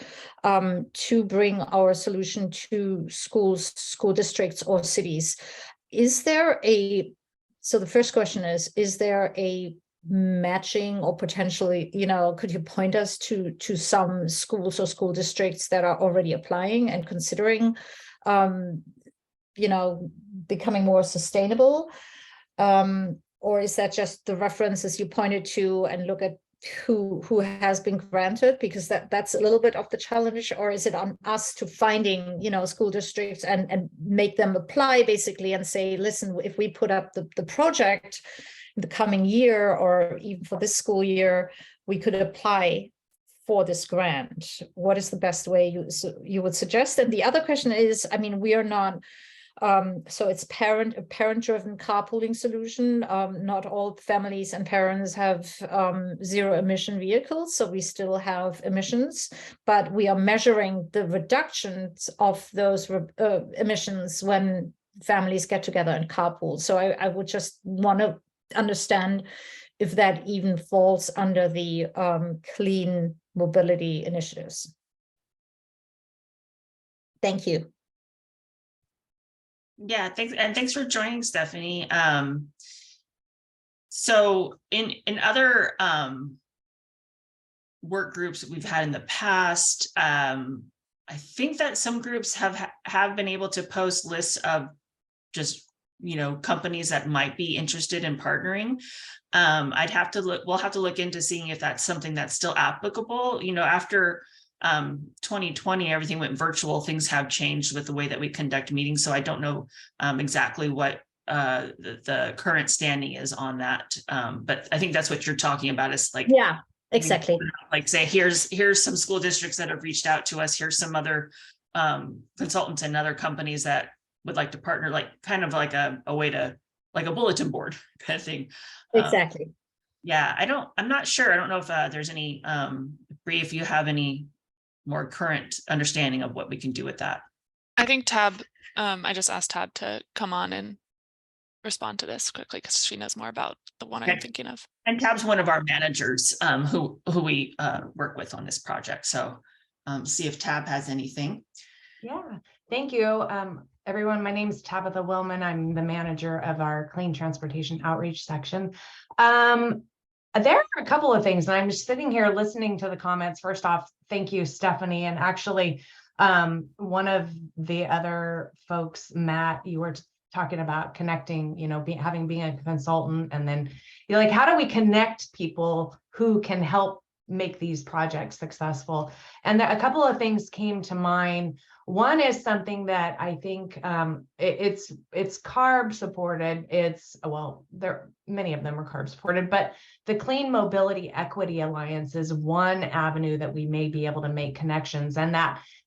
to bring our solution to schools, school districts, or cities. So the first question is there a matching or potentially, could you point us to some schools or school districts that are already applying and considering becoming more sustainable, or is that just the references you pointed to and look at who has been granted, because that's a little bit of the challenge, or is it on us to finding school districts and make them apply basically and say, listen, if we put up the project in the coming year or even for this school year, we could apply for this grant? What is the best way you would suggest? And the other question is, I mean, we are not, so it's a parent-driven carpooling solution. Not all families and parents have zero emission vehicles, so we still have emissions, but we are measuring the reductions of those emissions when families get together and carpool. So I would just want to understand if that even falls under the clean mobility initiatives. Thank you. Yeah, thanks. And thanks for joining, Stephanie. So in other work groups that we've had in the past, I think that some groups have been able to post lists of just, you know, companies that might be interested in partnering. I'd have to look, we'll have to look into seeing if that's something that's still applicable. You know, after 2020, everything went virtual. Things have changed with the way that we conduct meetings. So I don't know exactly what the current standing is on that. But I think that's what you're talking about, is like, yeah, exactly. Like say, here's some school districts that have reached out to us. Here's some other consultants and other companies that would like to partner, like kind of like a way to, like a bulletin board kind of thing. Exactly. Yeah, I'm not sure. I don't know if there's any, Bree, if you have any more current understanding of what we can do with that. I think Tab, I just asked Tab to come on and respond to this quickly because she knows more about the one I'm thinking of. And Tab's one of our managers who we work with on this project. So see if Tab has anything. Yeah, thank you. Everyone, my name is Tabitha Willman. I'm the manager of our Clean Transportation Outreach section. There are a couple of things, and I'm just sitting here listening to the comments. First off, thank you, Stephanie. And actually, one of the other folks, Matt, you were talking about connecting, you know, being a consultant, and then you're like, how do we connect people who can help make these projects successful? And a couple of things came to mind. One is something that I think it's CARB supported. It's, well, many of them are CARB supported, but the Clean Mobility Equity Alliance is one avenue that we may be able to make connections, and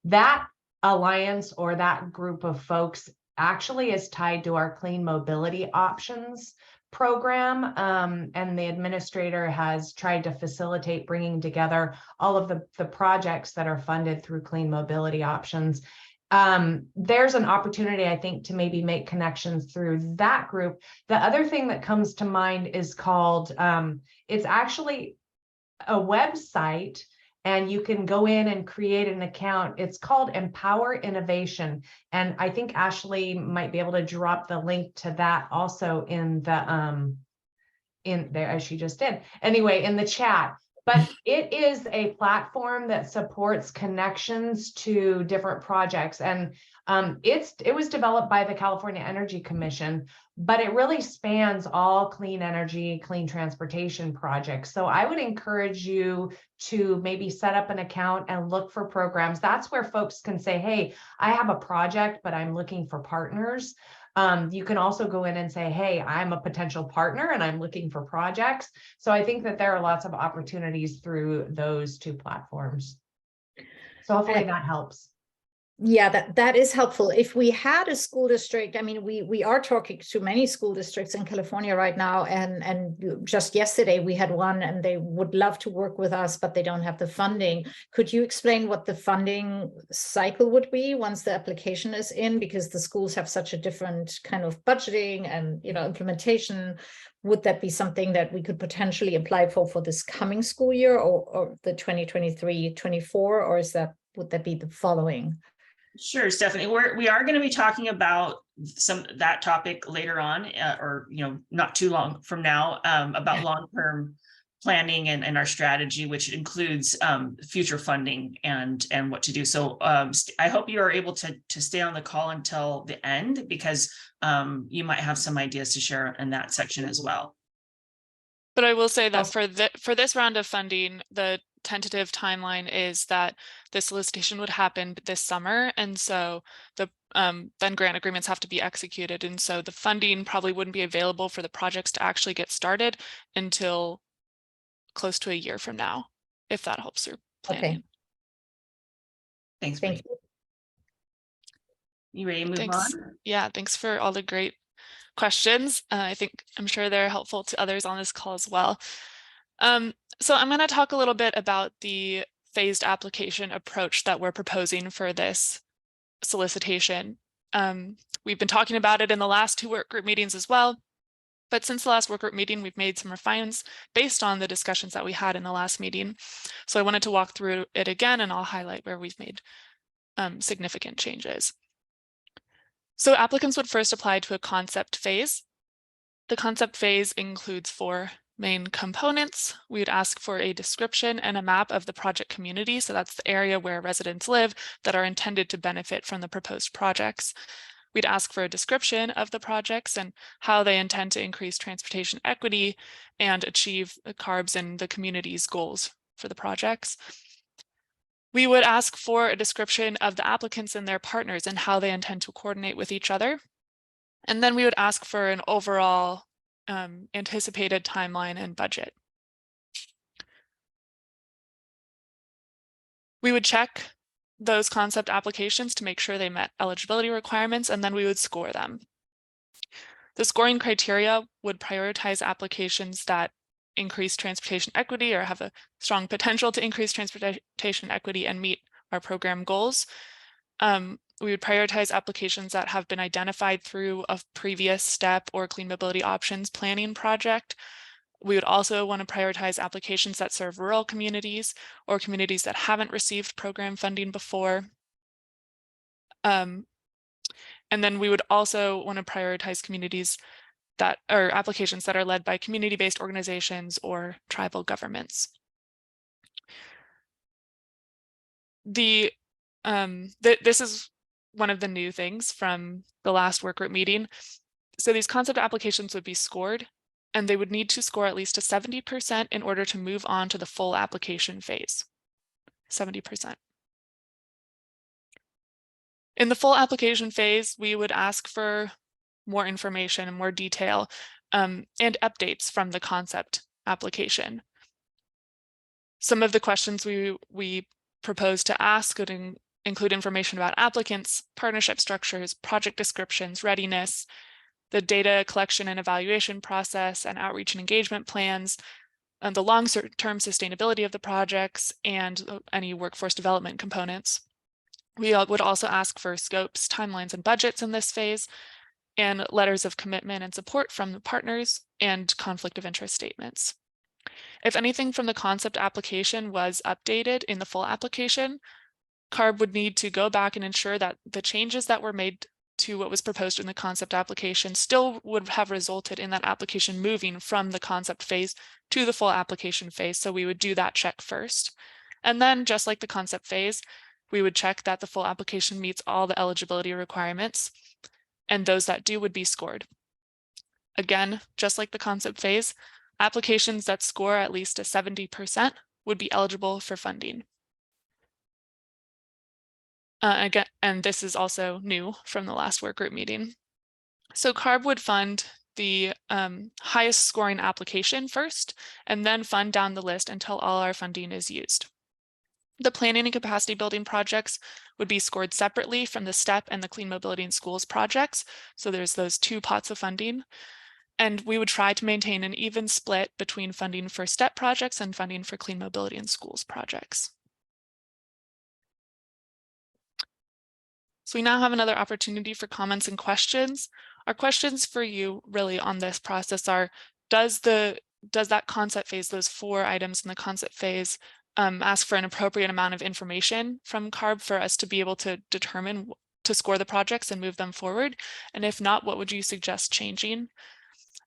that alliance or that group of folks actually is tied to our Clean Mobility Options program, and the administrator has tried to facilitate bringing together all of the projects that are funded through Clean Mobility Options. There's an opportunity, I think, to maybe make connections through that group. The other thing that comes to mind is called, it's actually a website, and you can go in and create an account. It's called Empower Innovation. And I think Ashley might be able to drop the link to that also in the in there, as she just did. Anyway, in the chat. But it is a platform that supports connections to different projects. And it was developed by the California Energy Commission, but it really spans all clean energy, clean transportation projects. So I would encourage you to maybe set up an account and look for programs. That's where folks can say, hey, I have a project, but I'm looking for partners. You can also go in and say, hey, I'm a potential partner and I'm looking for projects. So I think that there are lots of opportunities through those two platforms. So hopefully that helps. Yeah, that is helpful. If we had a school district, I mean, we are talking to many school districts in California right now, and just yesterday we had one, and they would love to work with us, but they don't have the funding. Could you explain what the funding cycle would be once the application is in? Because the schools have such a different kind of budgeting and, you know, implementation. Would that be something that we could potentially apply for this coming school year, or the 2023-24, or would that be the following? Sure, Stephanie. We are going to be talking about that topic later on, or not too long from now, about long-term planning and our strategy, which includes future funding and what to do. So I hope you are able to stay on the call until the end, because you might have some ideas to share in that section as well. But I will say that for this round of funding, the tentative timeline is that the solicitation would happen this summer, and so the then grant agreements have to be executed, and so the funding probably wouldn't be available for the projects to actually get started until close to a year from now, if that helps planning. Thanks. Thank Bree. You ready to move Thanks. on? Yeah, thanks for all the great questions. I'm sure they're helpful to others on this call as well. So I'm going to talk a little bit about the phased application approach that we're proposing for this solicitation. We've been talking about it in the last 2 work group meetings as well, but since the last work group meeting, we've made some refinements based on the discussions that we had in the last meeting. So I wanted to walk through it again, and I'll highlight where we've made significant changes. So applicants would first apply to a concept phase. The concept phase includes 4 main components. We would ask for a description and a map of the project community. So that's the area where residents live that are intended to benefit from the proposed projects. We'd ask for a description of the projects and how they intend to increase transportation equity and achieve the CARB's and the community's goals for the projects. We would ask for a description of the applicants and their partners and how they intend to coordinate with each other. And then we would ask for an overall anticipated timeline and budget. We would check those concept applications to make sure they met eligibility requirements, and then we would score them. The scoring criteria would prioritize applications that increase transportation equity or have a strong potential to increase transportation equity and meet our program goals. We would prioritize applications that have been identified through a previous STEP or clean mobility options planning project. We would also want to prioritize applications that serve rural communities or communities that haven't received program funding before. And then we would also want to prioritize communities that are applications that are led by community-based organizations or tribal governments. This is one of the new things from the last work group meeting. So these concept applications would be scored, and they would need to score at least a 70% in order to move on to the full application phase. 70%. In the full application phase, we would ask for more information and more detail and updates from the concept application. Some of the questions we propose to ask would include information about applicants, partnership structures, project descriptions, readiness, the data collection and evaluation process, and outreach and engagement plans, and the long-term sustainability of the projects, and any workforce development components. We would also ask for scopes, timelines, and budgets in this phase, and letters of commitment and support from the partners, and conflict of interest statements. If anything from the concept application was updated in the full application, CARB would need to go back and ensure that the changes that were made to what was proposed in the concept application still would have resulted in that application moving from the concept phase to the full application phase. So we would do that check first. And then, just like the concept phase, we would check that the full application meets all the eligibility requirements, and those that do would be scored. Again, just like the concept phase, applications that score at least a 70% would be eligible for funding. Again, and this is also new from the last work group meeting. So CARB would fund the highest scoring application first, and then fund down the list until all our funding is used. The planning and capacity building projects would be scored separately from the STEP and the Clean Mobility in Schools projects. So there's those 2 pots of funding. And we would try to maintain an even split between funding for STEP projects and funding for Clean Mobility in Schools projects. So we now have another opportunity for comments and questions. Our questions for you really on this process are, does that concept phase, those 4 items in the concept phase, ask for an appropriate amount of information from CARB for us to be able to determine to score the projects and move them forward? And if not, what would you suggest changing?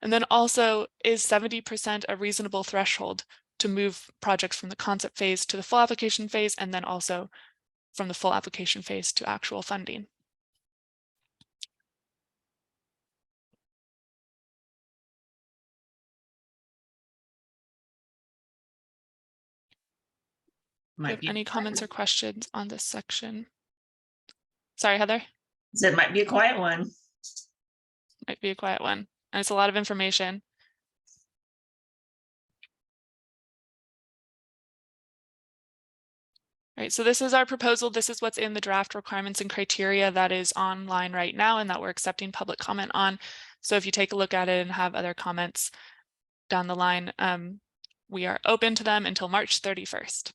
And then also, is 70% a reasonable threshold to move projects from the concept phase to the full application phase, and then also from the full application phase to actual funding? Any comments or questions on this section? Sorry, Heather. So it might be a quiet one. Might be a quiet one. And it's a lot of information. Right, so this is our proposal. This is what's in the draft requirements and criteria that is online right now and that we're accepting public comment on. So if you take a look at it and have other comments down the line, we are open to them until March 31st.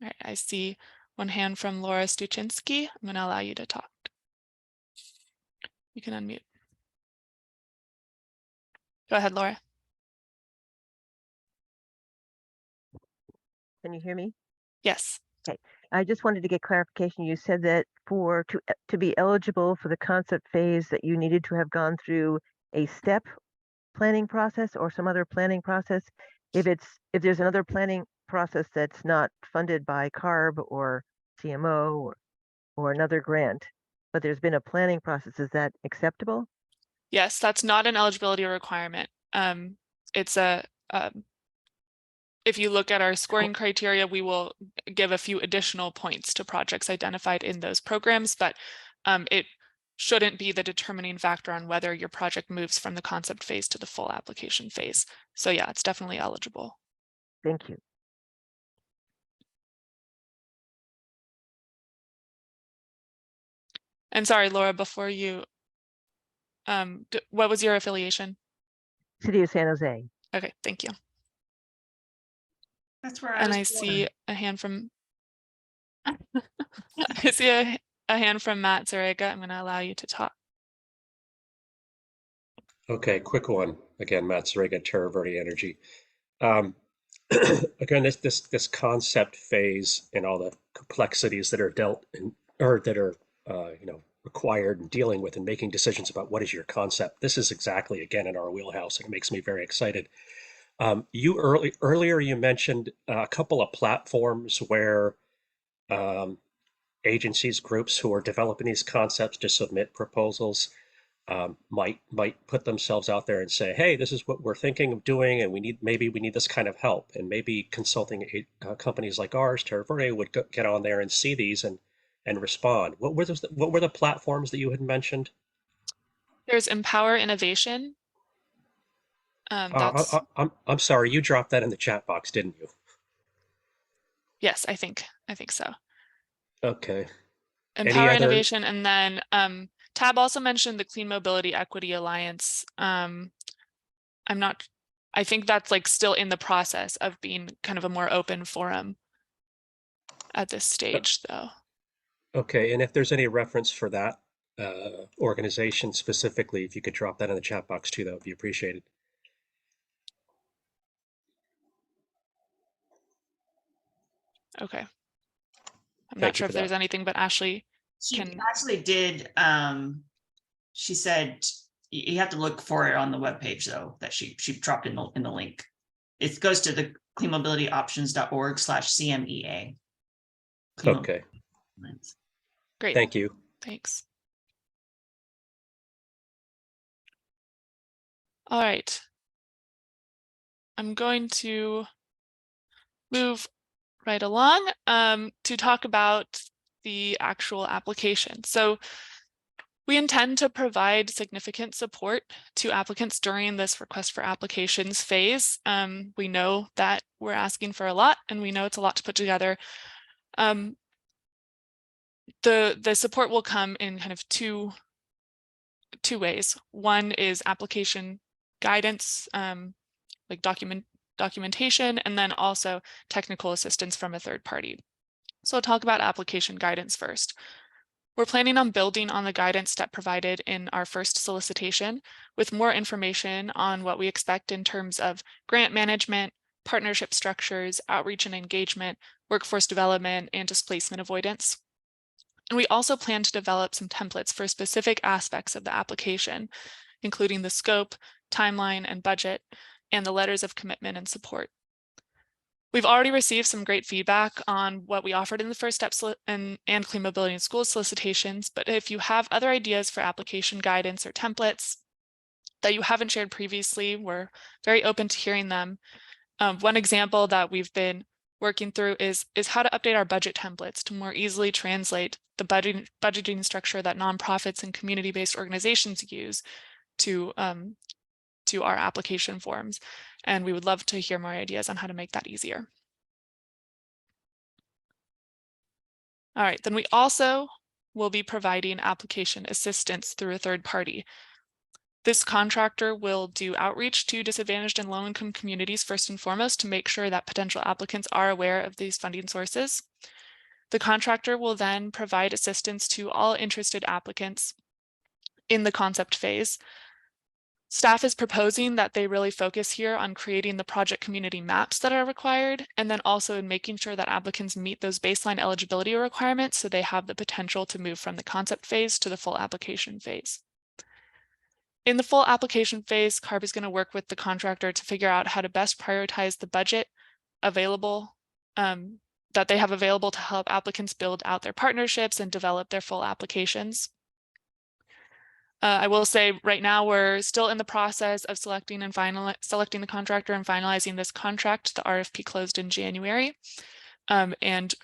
All right, I see one hand from Laura Stuczynski. I'm going to allow you to talk. You can unmute. Go ahead, Laura. Can you hear me? Yes. Okay. I just wanted to get clarification. You said that to be eligible for the concept phase that you needed to have gone through a STEP planning process or some other planning process. If there's another planning process that's not funded by CARB or CMO or another grant, but there's been a planning process, is that acceptable? Yes, that's not an eligibility requirement. It's a if you look at our scoring criteria, we will give a few additional points to projects identified in those programs, but it shouldn't be the determining factor on whether your project moves from the concept phase to the full application phase. So yeah, it's definitely eligible. Thank you. And sorry, Laura, before you, what was your affiliation? City of San Jose. Okay, thank you. That's where I And was I born. see a hand from, I see a hand from Matt Zarega. I'm going to allow you to talk. Okay, quick one. Again, Matt Zarega, Terra Verde Energy. Again, this concept phase and all the complexities that are dealt in, or that are required in dealing with and making decisions about what is your concept. This is exactly, again, in our wheelhouse, and it makes me very excited. Earlier you mentioned a couple of platforms where agencies, groups who are developing these concepts to submit proposals might put themselves out there and say, hey, this is what we're thinking of doing, and maybe we need this kind of help. And maybe consulting companies like ours, Terra Verde, would get on there and see these and respond. What were the platforms that you had mentioned? There's Empower Innovation. That's I'm sorry, you dropped that in the chat box, didn't you? yes, I think so. Okay. Empower Innovation, and then Tab also mentioned the Clean Mobility Equity Alliance. I think that's like still in the process of being kind of a more open forum at this stage, though. Okay, and if there's any reference for that organization specifically, if you could drop that in the chat box too, that would be appreciated. Okay. I'm not sure if there's anything, but Ashley She can. actually did. She said you have to look for it on the webpage though, that she dropped in the link. It goes to the cleanmobilityoptions.org/CMEA. Okay. Great. Thank you. Thanks. All right. I'm going to move right along to talk about the actual application. So we intend to provide significant support to applicants during this request for applications phase. We know that we're asking for a lot, and we know it's a lot to put together. The support will come in kind of two ways. One is application guidance, like documentation, and then also technical assistance from a third party. So I'll talk about application guidance first. We're planning on building on the guidance step provided in our first solicitation with more information on what we expect in terms of grant management, partnership structures, outreach and engagement, workforce development, and displacement avoidance. And we also plan to develop some templates for specific aspects of the application, including the scope, timeline, and budget, and the letters of commitment and support. We've already received some great feedback on what we offered in the first step and Clean Mobility in Schools solicitations, but if you have other ideas for application guidance or templates that you haven't shared previously, we're very open to hearing them. One example that we've been working through is how to update our budget templates to more easily translate the budgeting structure that nonprofits and community-based organizations use to to our application forms. And we would love to hear more ideas on how to make that easier. All right, then we also will be providing application assistance through a third party. This contractor will do outreach to disadvantaged and low-income communities first and foremost to make sure that potential applicants are aware of these funding sources. The contractor will then provide assistance to all interested applicants in the concept phase. Staff is proposing that they really focus here on creating the project community maps that are required, and then also in making sure that applicants meet those baseline eligibility requirements so they have the potential to move from the concept phase to the full application phase. In the full application phase, CARB is going to work with the contractor to figure out how to best prioritize the budget available that they have available to help applicants build out their partnerships and develop their full applications. I will say right now we're still in the process of selecting the contractor and finalizing this contract. The RFP closed in January, and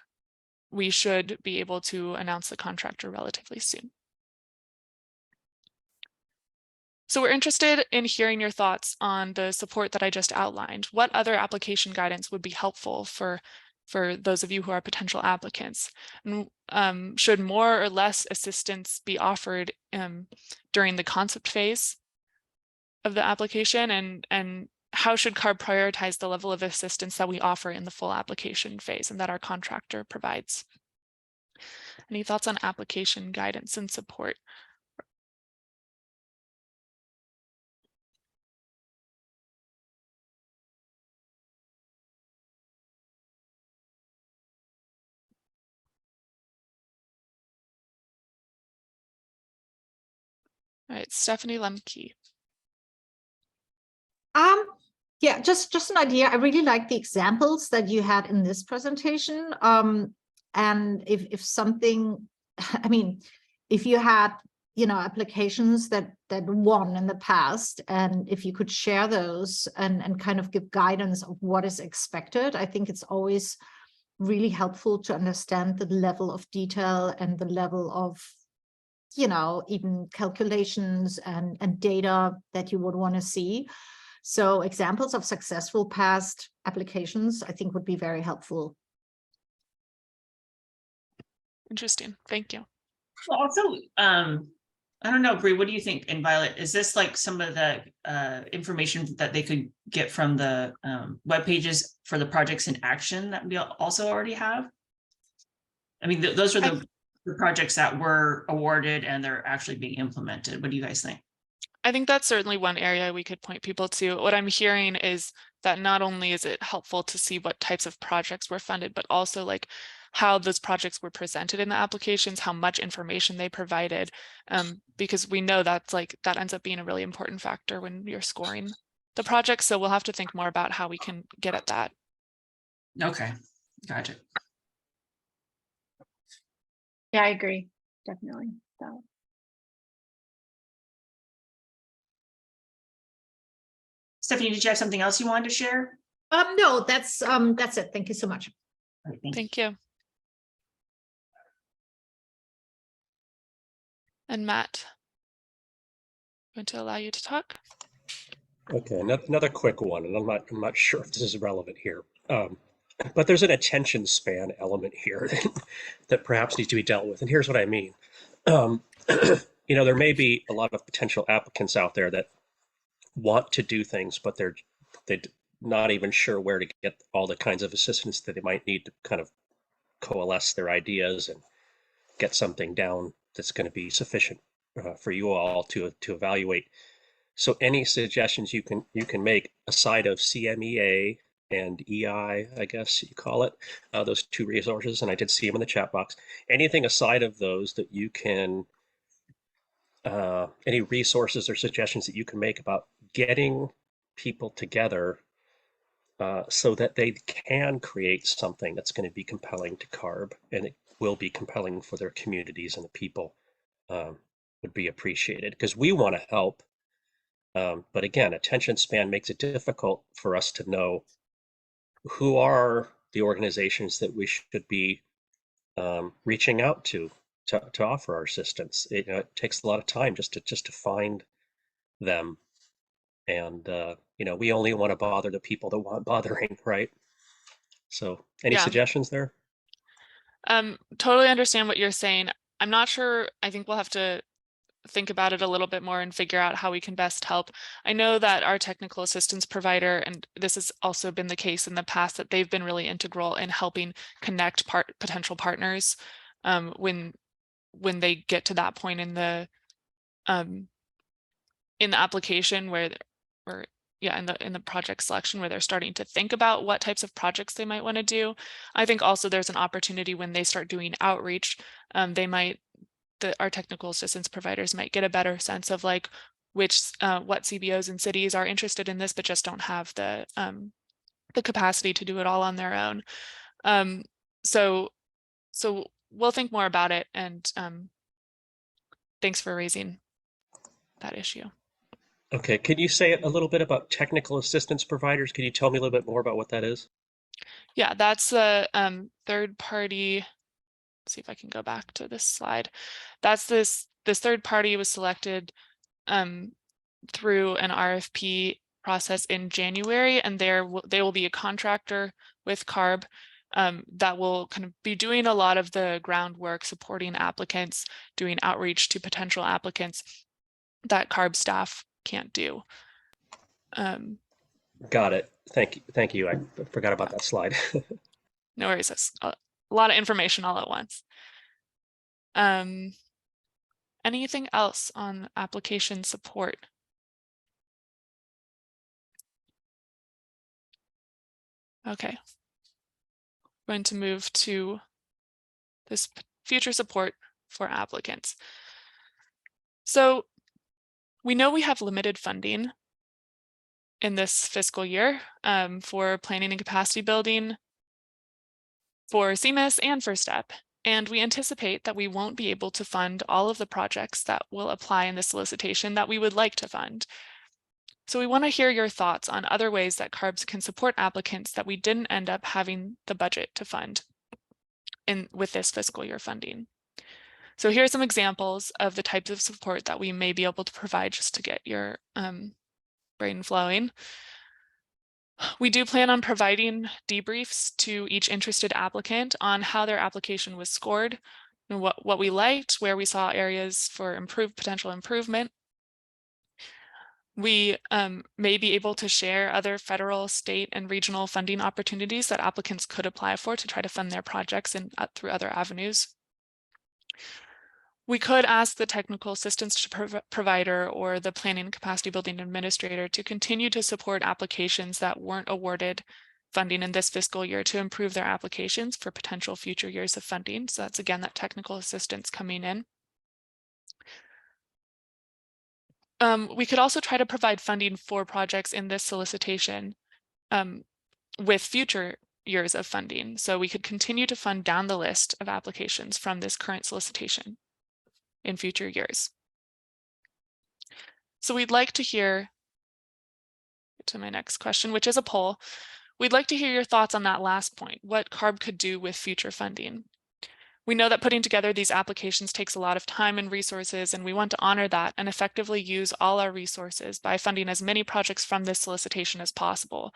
we should be able to announce the contractor relatively soon. So we're interested in hearing your thoughts on the support that I just outlined. What other application guidance would be helpful for those of you who are potential applicants? And should more or less assistance be offered during the concept phase of the application? And how should CARB prioritize the level of assistance that we offer in the full application phase and that our contractor provides? Any thoughts on application guidance and support? All right, Stephanie Lemke. Yeah, just an idea. I really like the examples that you had in this presentation. And if something, I mean, if you had, you know, applications that won in the past, and if you could share those and kind of give guidance of what is expected, I think it's always really helpful to understand the level of detail and the level of, you know, even calculations and data that you would want to see. So examples of successful past applications, I think, would be very helpful. Interesting. Thank you. Well, also, I don't know, Bree, what do you think? And Violet, is this like some of the information that they could get from the web pages for the projects in action that we also already have? I mean, those are the projects that were awarded and they're actually being implemented. What do you guys think? I think that's certainly one area we could point people to. What I'm hearing is that not only is it helpful to see what types of projects were funded, but also like how those projects were presented in the applications, how much information they provided, because we know that's like that ends up being a really important factor when you're scoring the project. So we'll have to think more about how we can get at that. Okay, gotcha. Yeah, I agree, definitely. So. Stephanie, did you have something else you wanted to share? No, that's it. Thank you so much. Right, Thank you. And Matt, I'm going to allow you to talk. Okay, another quick one, and I'm not sure if this is relevant here, but there's an attention span element here that perhaps needs to be dealt with. And here's what I mean. You know, there may be a lot of potential applicants out there that want to do things, but they're not even sure where to get all the kinds of assistance that they might need to kind of coalesce their ideas and get something down that's going to be sufficient for you all to evaluate. So any suggestions you can make aside of CMEA and EI, I guess you call it, those two resources, and I did see them in the chat box. Anything aside of those that you can, any resources or suggestions that you can make about getting people together so that they can create something that's going to be compelling to CARB, and it will be compelling for their communities and the people, would be appreciated, because we want to help. But again, attention span makes it difficult for us to know who are the organizations that we should be reaching out to offer our assistance. It takes a lot of time just to find them And, you know, we only want to bother the people that want bothering, right? So any Yeah. suggestions there? Totally understand what you're saying. I'm not sure. I think we'll have to think about it a little bit more and figure out how we can best help. I know that our technical assistance provider, and this has also been the case in the past, that they've been really integral in helping connect potential partners when they get to that point in the application where yeah, in the project selection where they're starting to think about what types of projects they might want to do. I think also there's an opportunity when they start doing outreach, they might, our technical assistance providers might get a better sense of like what CBOs and cities are interested in this, but just don't have the capacity to do it all on their own. So we'll think more about it, and thanks for raising that issue. Okay, can you say a little bit about technical assistance providers? Can you tell me a little bit more about what that is? Yeah, that's the third party. Let's see if I can go back to this slide. That's this third party was selected through an RFP process in January, and they will be a contractor with CARB that will kind of be doing a lot of the groundwork, supporting applicants, doing outreach to potential applicants that CARB staff can't do. Got it. Thank you. I forgot about that slide. No worries. That's a lot of information all at once. Anything else on application support? Okay. I'm going to move to this future support for applicants. So we know we have limited funding in this fiscal year for planning and capacity building for CMIS and for STEP. And we anticipate that we won't be able to fund all of the projects that will apply in the solicitation that we would like to fund. So we want to hear your thoughts on other ways that CARBs can support applicants that we didn't end up having the budget to fund with this fiscal year funding. So here are some examples of the types of support that we may be able to provide just to get your brain flowing. We do plan on providing debriefs to each interested applicant on how their application was scored, and what we liked, where we saw areas for potential improvement. We may be able to share other federal, state, and regional funding opportunities that applicants could apply for to try to fund their projects through other avenues. We could ask the technical assistance provider or the planning and capacity building administrator to continue to support applications that weren't awarded funding in this fiscal year to improve their applications for potential future years of funding. So that's again, that technical assistance coming in. We could also try to provide funding for projects in this solicitation with future years of funding. So we could continue to fund down the list of applications from this current solicitation in future years. So we'd like to hear, to my next question, which is a poll. We'd like to hear your thoughts on that last point, what CARB could do with future funding. We know that putting together these applications takes a lot of time and resources, and we want to honor that and effectively use all our resources by funding as many projects from this solicitation as possible.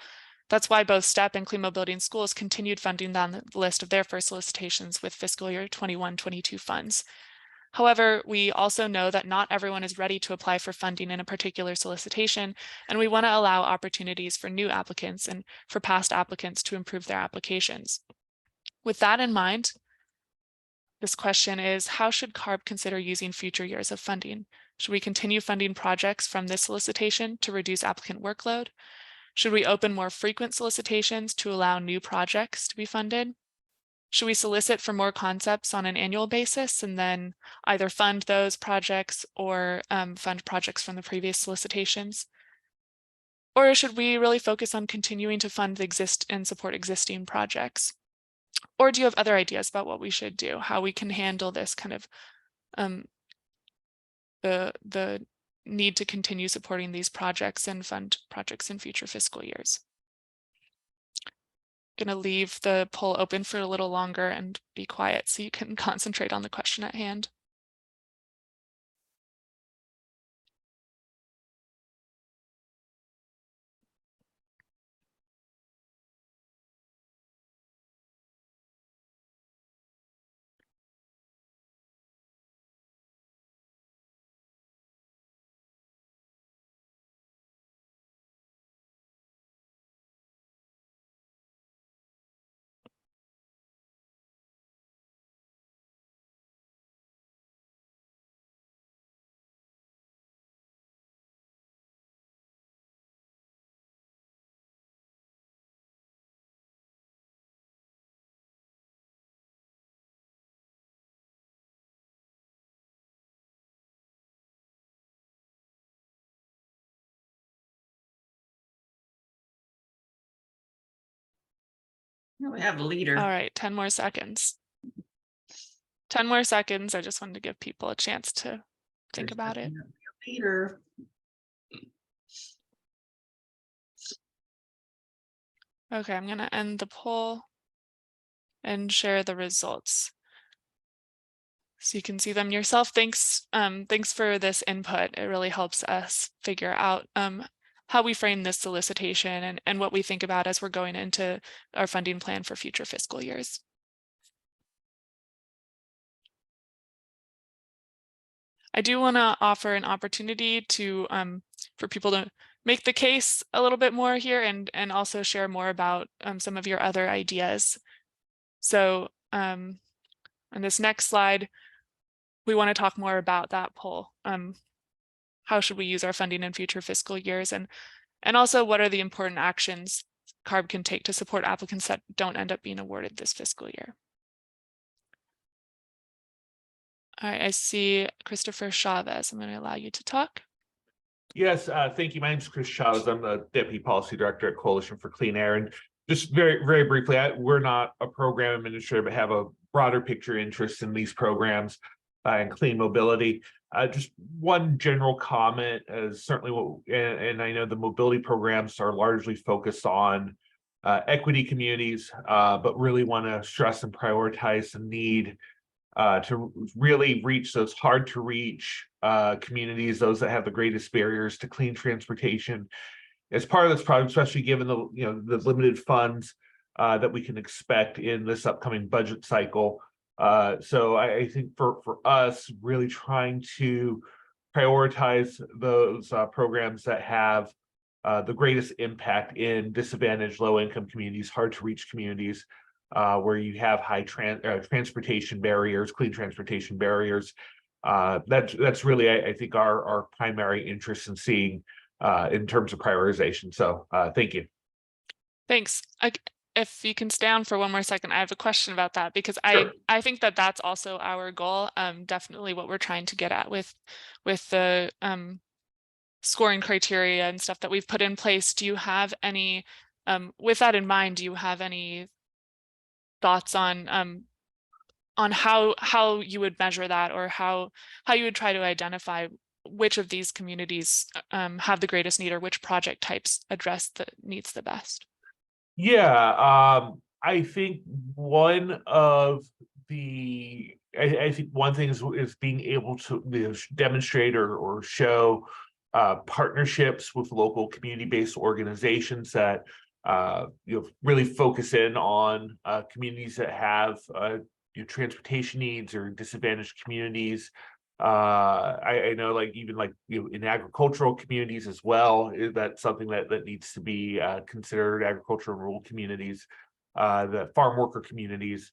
That's why both STEP and Clean Mobility in Schools continued funding down the list of their first solicitations with fiscal year 21-22 funds. However, we also know that not everyone is ready to apply for funding in a particular solicitation, and we want to allow opportunities for new applicants and for past applicants to improve their applications. With that in mind, this question is, how should CARB consider using future years of funding? Should we continue funding projects from this solicitation to reduce applicant workload? Should we open more frequent solicitations to allow new projects to be funded? Should we solicit for more concepts on an annual basis and then either fund those projects or fund projects from the previous solicitations? Or should we really focus on continuing to fund and support existing projects? Or do you have other ideas about what we should do, how we can handle this kind of the need to continue supporting these projects and fund projects in future fiscal years? Going to leave the poll open for a little longer and be quiet so you can concentrate on the question at hand. We have a leader. All right, 10 more seconds. 10 more seconds. I just wanted to give people a chance to think There's about it. definitely a leader. Okay, I'm going to end the poll and share the results so you can see them yourself. Thanks for this input. It really helps us figure out how we frame this solicitation and what we think about as we're going into our funding plan for future fiscal years. I do want to offer an opportunity to for people to make the case a little bit more here and also share more about some of your other ideas. So on this next slide, we want to talk more about that poll. How should we use our funding in future fiscal years? And also, what are the important actions CARB can take to support applicants that don't end up being awarded this fiscal year? All right, I see Christopher Chavez. I'm going to allow you to talk. Yes, thank you. My name is Chris Chavez. I'm the Deputy Policy Director at Coalition for Clean Air. And just very, very briefly, we're not a program administrator, but have a broader picture interest in these programs and clean mobility. Just one general comment is certainly what, and I know the mobility programs are largely focused on equity communities, but really want to stress and prioritize the need to really reach those hard to reach communities, those that have the greatest barriers to clean transportation. As part of this project, especially given the the limited funds that we can expect in this upcoming budget cycle. So I think for us, really trying to prioritize those programs that have the greatest impact in disadvantaged low-income communities, hard to reach communities, where you have high transportation barriers, clean transportation barriers. That's really, I think, our primary interest in seeing in terms of prioritization. So thank you. Thanks. If you can stay on for one more second, I have a question about that because Sure. I think that that's also our goal. Definitely what we're trying to get at with the scoring criteria and stuff that we've put in place. Do you have any, with that in mind, do you have any thoughts on how you would measure that, or how you would try to identify which of these communities have the greatest need, or which project types address the needs the best? Yeah, I think one of the I think one thing is being able to demonstrate or show partnerships with local community-based organizations that really focus in on communities that have transportation needs or disadvantaged communities. I know, like even like in agricultural communities as well, that's something that needs to be considered. Agricultural and rural communities, the farm worker communities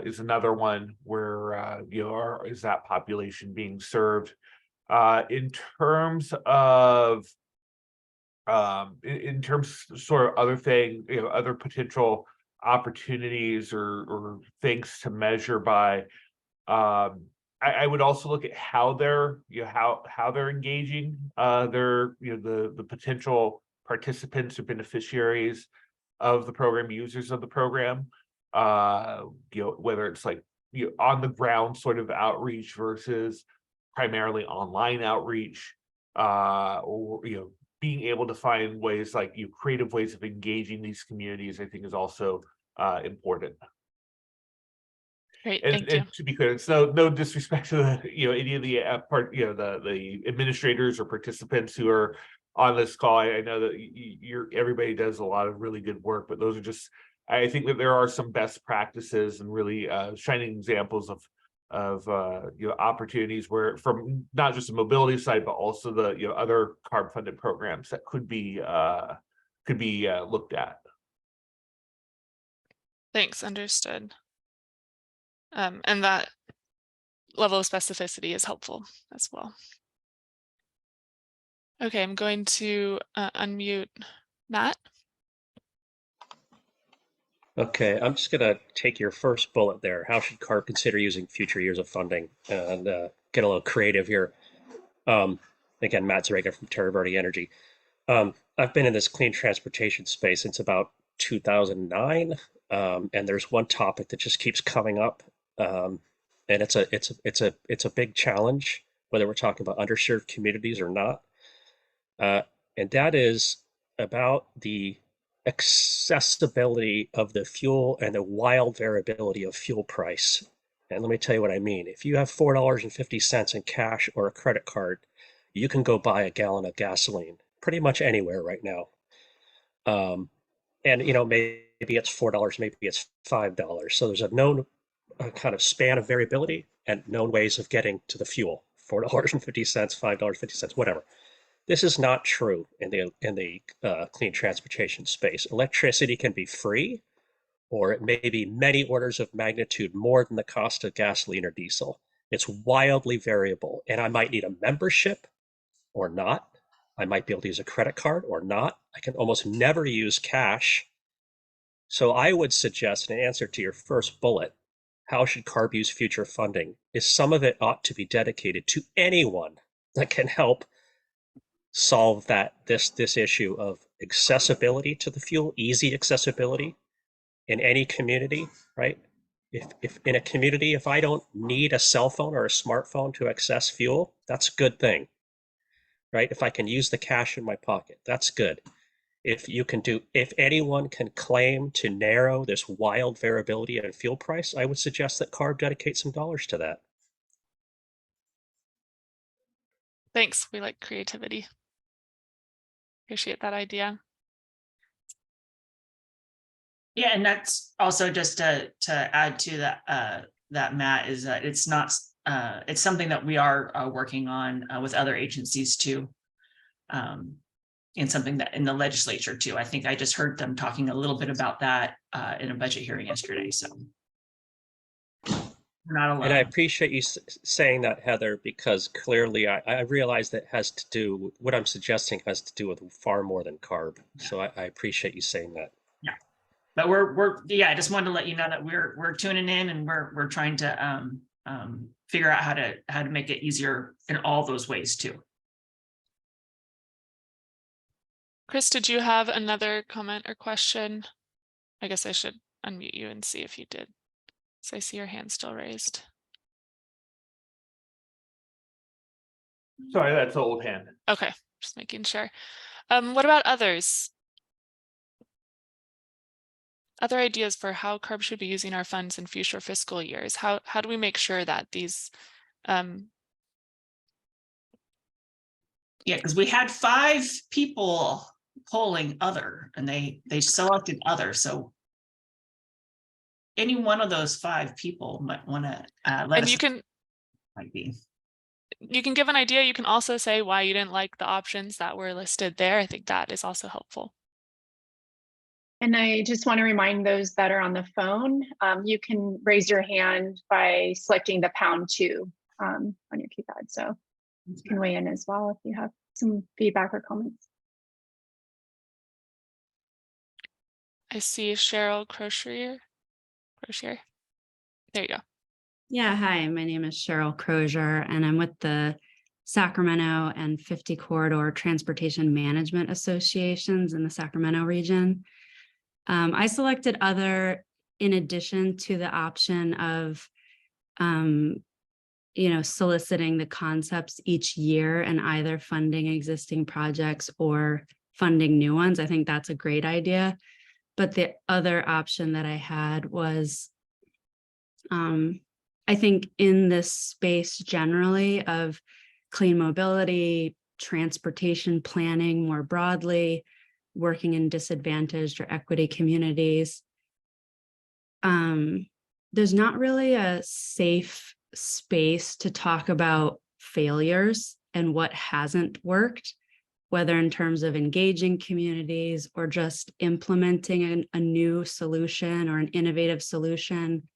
is another one where is that population being served? In terms of in terms of sort of other thing, other potential opportunities or things to measure by. I would also look at how they're how they're engaging their the potential participants or beneficiaries of the program, users of the program. Whether it's like on the ground sort of outreach versus primarily online outreach, or being able to find ways like creative ways of engaging these communities, I think is also important. Great, And, thank you. and to be clear, it's no disrespect to the any of the the administrators or participants who are on this call. I know that everybody does a lot of really good work, but those are just, I think that there are some best practices and really shining examples of opportunities where, from not just the mobility side, but also the other CARB funded programs that could be looked at. Thanks, understood. And that level of specificity is helpful as well. Okay, I'm going to unmute Matt. Okay, I'm just going to take your first bullet there. How should CARB consider using future years of funding? And get a little creative here. Again, Matt Zarega from Terra Verde Energy. I've been in this clean transportation space since about 2009. And there's one topic that just keeps coming up. And it's a big challenge, whether we're talking about underserved communities or not. And that is about the accessibility of the fuel and the wild variability of fuel price. And let me tell you what I mean. If you have $4.50 in cash or a credit card, you can go buy a gallon of gasoline pretty much anywhere right now. And maybe it's $4, maybe it's $5. So there's a known kind of span of variability and known ways of getting to the fuel. $4.50, $5.50, whatever. This is not true in the clean transportation space. Electricity can be free, or it may be many orders of magnitude more than the cost of gasoline or diesel. It's wildly variable, and I might need a membership or not. I might be able to use a credit card or not. I can almost never use cash. So I would suggest, in answer to your first bullet, how should CARB use future funding, is some of it ought to be dedicated to anyone that can help solve this issue of accessibility to the fuel, easy accessibility in any community, right? If in a community, if I don't need a cell phone or a smartphone to access fuel, that's a good thing, right? If I can use the cash in my pocket, that's good. If anyone can claim to narrow this wild variability in fuel price, I would suggest that CARB dedicate some dollars to that. Thanks. We like creativity. Appreciate that idea. Yeah, and that's also just to add to that Matt, is that it's not it's something that we are working on with other agencies too, and something that in the legislature too. I think I just heard them talking a little bit about that in a budget hearing yesterday. So we're not alone. And I appreciate you saying that, Heather, because clearly I realize that what I'm suggesting has to do with far more than CARB. So I appreciate you saying that. Yeah, but I just wanted to let you know that we're tuning in, and we're trying to figure out how to make it easier in all those ways too. Chris, did you have another comment or question? I guess I should unmute you and see if you did. So I see your hand still raised. Sorry, that's the old hand. Okay, just making sure. What about others? Other ideas for how CARB should be using our funds in future fiscal years? How do we make sure that these Yeah, because we had 5 people polling other, and they selected other. So any one of those 5 people might want to let and us you can might be. You can give an idea. You can also say why you didn't like the options that were listed there. I think that is also helpful. And I just want to remind those that are on the phone, you can raise your hand by selecting the #2 on your keypad. So you can weigh in as well if you have some feedback or comments. I see Cheryl Crozier. There you go. Yeah, hi, my name is Cheryl Crozier, and I'm with the Sacramento and 50 Corridor Transportation Management Associations in the Sacramento region. I selected other in addition to the option of, soliciting the concepts each year and either funding existing projects or funding new ones. I think that's a great idea. But the other option that I had was, I think in this space generally of clean mobility, transportation planning more broadly, working in disadvantaged or equity communities, there's not really a safe space to talk about failures and what hasn't worked, whether in terms of engaging communities or just implementing a new solution or an innovative solution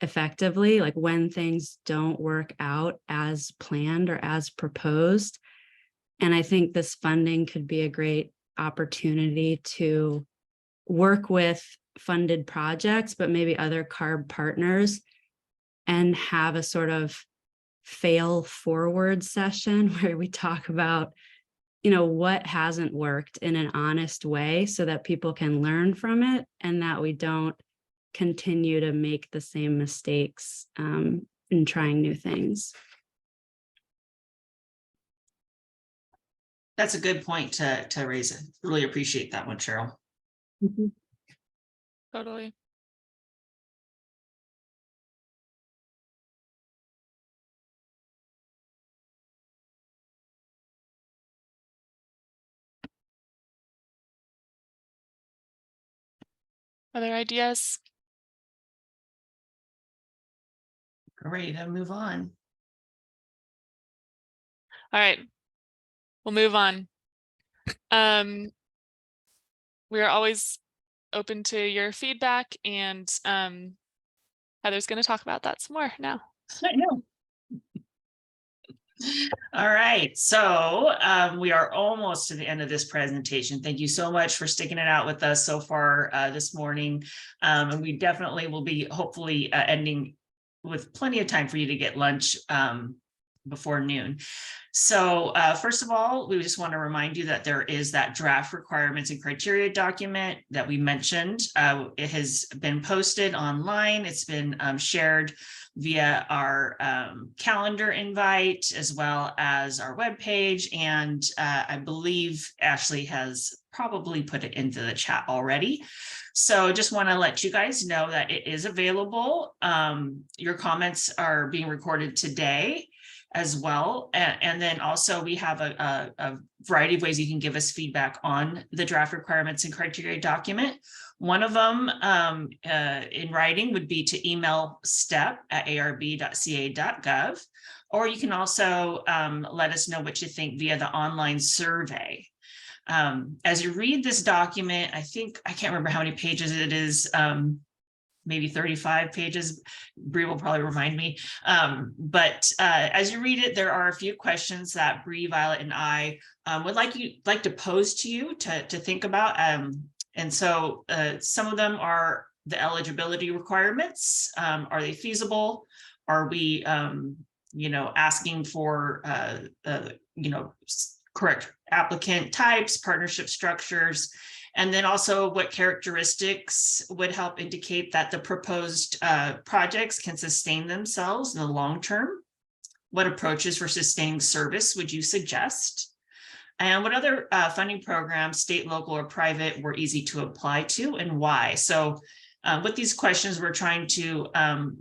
effectively, like when things don't work out as planned or as proposed. And I think this funding could be a great opportunity to work with funded projects, but maybe other CARB partners, and have a sort of fail forward session where we talk about, what hasn't worked in an honest way so that people can learn from it, and that we don't continue to make the same mistakes in trying new things. That's a good point to raise it. Really appreciate that one, Cheryl. Totally. Other ideas? Ready to move on. All right, we'll move on. We are always open to your feedback, and Heather's going to talk about that some more now. I know. All right, so we are almost to the end of this presentation. Thank you so much for sticking it out with us so far this morning. And we definitely will be hopefully ending with plenty of time for you to get lunch before noon. So first of all, we just want to remind you that there is that draft requirements and criteria document that we mentioned. It has been posted online. It's been shared via our calendar invite, as well as our webpage. And I believe Ashley has probably put it into the chat already. So just want to let you guys know that it is available. Your comments are being recorded today as well. And then also we have a variety of ways you can give us feedback on the draft requirements and criteria document. One of them in writing would be to email step@arb.ca.gov, or you can also let us know what you think via the online survey. As you read this document, I can't remember how many pages it is, maybe 35 pages. Bree will probably remind me. But as you read it, there are a few questions that Bree, Violet, and I would like to pose to you to think about. And so some of them are the eligibility requirements. Are they feasible? Are we, asking for, correct applicant types, partnership structures? And then also what characteristics would help indicate that the proposed projects can sustain themselves in the long term? What approaches for sustaining service would you suggest? And what other funding programs, state, local, or private, were easy to apply to, and why? So with these questions, we're trying to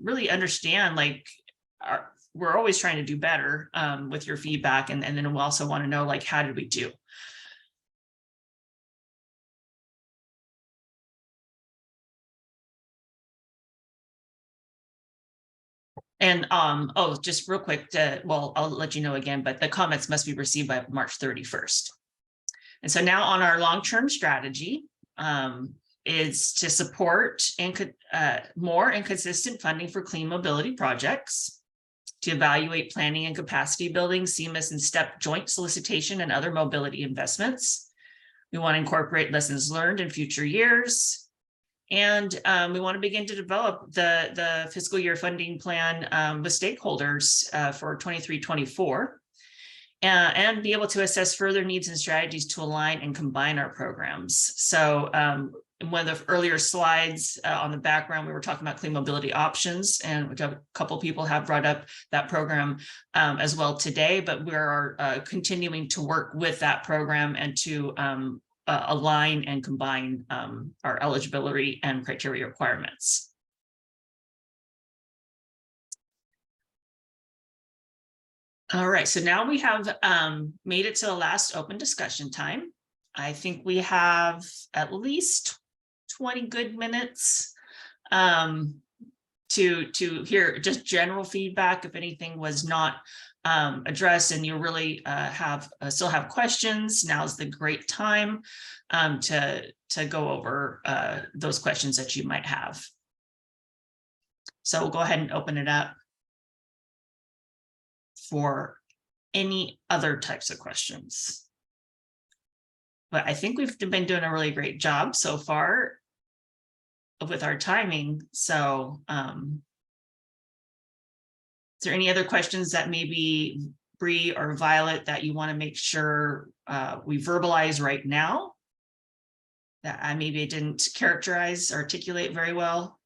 really understand, we're always trying to do better with your feedback. And then we also want to know, how did we do? And just real quick, I'll let you know again, but the comments must be received by March 31st. And so now on our long-term strategy is to support more and consistent funding for clean mobility projects, to evaluate planning and capacity building, CMIS and STEP joint solicitation and other mobility investments. We want to incorporate lessons learned in future years. And we want to begin to develop the fiscal year funding plan with stakeholders for 23-24, and be able to assess further needs and strategies to align and combine our programs. So in one of the earlier slides on the background, we were talking about clean mobility options, and which a couple people have brought up that program as well today, but we are continuing to work with that program and to align and combine our eligibility and criteria requirements. All right, so now we have made it to the last open discussion time. I think we have at least 20 good minutes to hear just general feedback. If anything was not addressed and you really still have questions, now's the great time to go over those questions that you might have. So we'll go ahead and open it up for any other types of questions. But I think we've been doing a really great job so far with our timing. So is there any other questions that maybe Bree or Violet that you want to make sure we verbalize right now that maybe didn't articulate very well?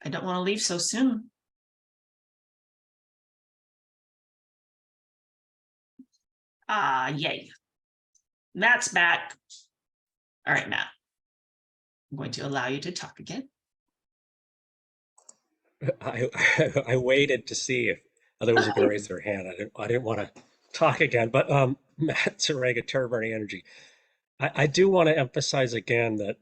I don't want to leave so soon. Yay. Matt's back. All right, Matt. I'm going to allow you to talk again. I waited to see if others were going to raise their hand. I didn't want to talk again, but Matt Zarega, Terra Verde Energy. I do want to emphasize again that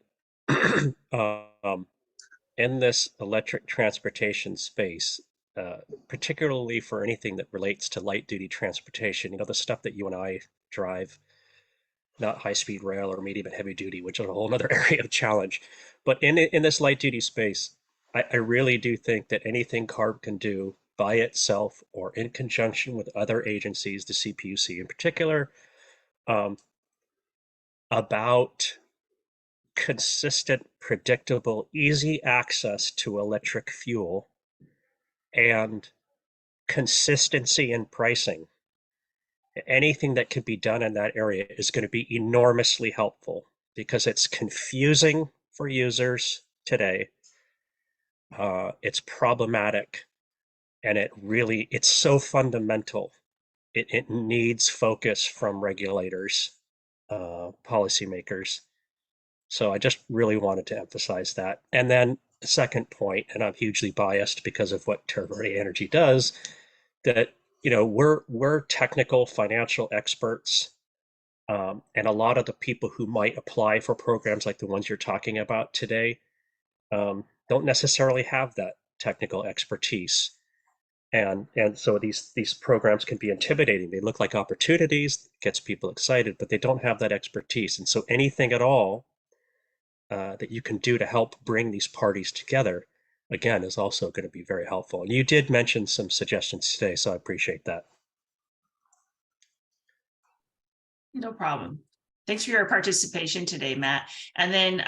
in this electric transportation space, particularly for anything that relates to light duty transportation, you know, the stuff that you and I drive, not high speed rail or medium and heavy duty, which is a whole other area of challenge. But in this light duty space, I really do think that anything CARB can do by itself or in conjunction with other agencies, the CPUC in particular, about consistent, predictable, easy access to electric fuel and consistency in pricing. Anything that can be done in that area is going to be enormously helpful because it's confusing for users today. It's problematic, and it's so fundamental. It needs focus from regulators, policymakers. So I just really wanted to emphasize that. And then the second point, and I'm hugely biased because of what Terra Verde Energy does, that we're technical financial experts, and a lot of the people who might apply for programs like the ones you're talking about today don't necessarily have that technical expertise. And so these programs can be intimidating. They look like opportunities, gets people excited, but they don't have that expertise. And so anything at all that you can do to help bring these parties together, again, is also going to be very helpful. And you did mention some suggestions today, so I appreciate that. No problem. Thanks for your participation today, Matt. And then,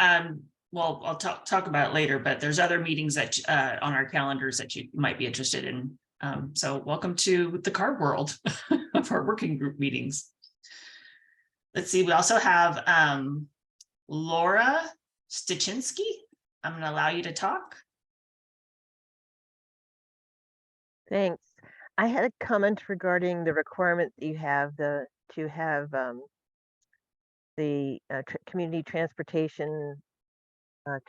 well, I'll talk about it later, but there's other meetings that on our calendars that you might be interested in. So welcome to the CARB world of our working group meetings. Let's see, we also have Laura Styczynski. I'm going to allow you to talk. Thanks. I had a comment regarding the requirement that you have to have the community transportation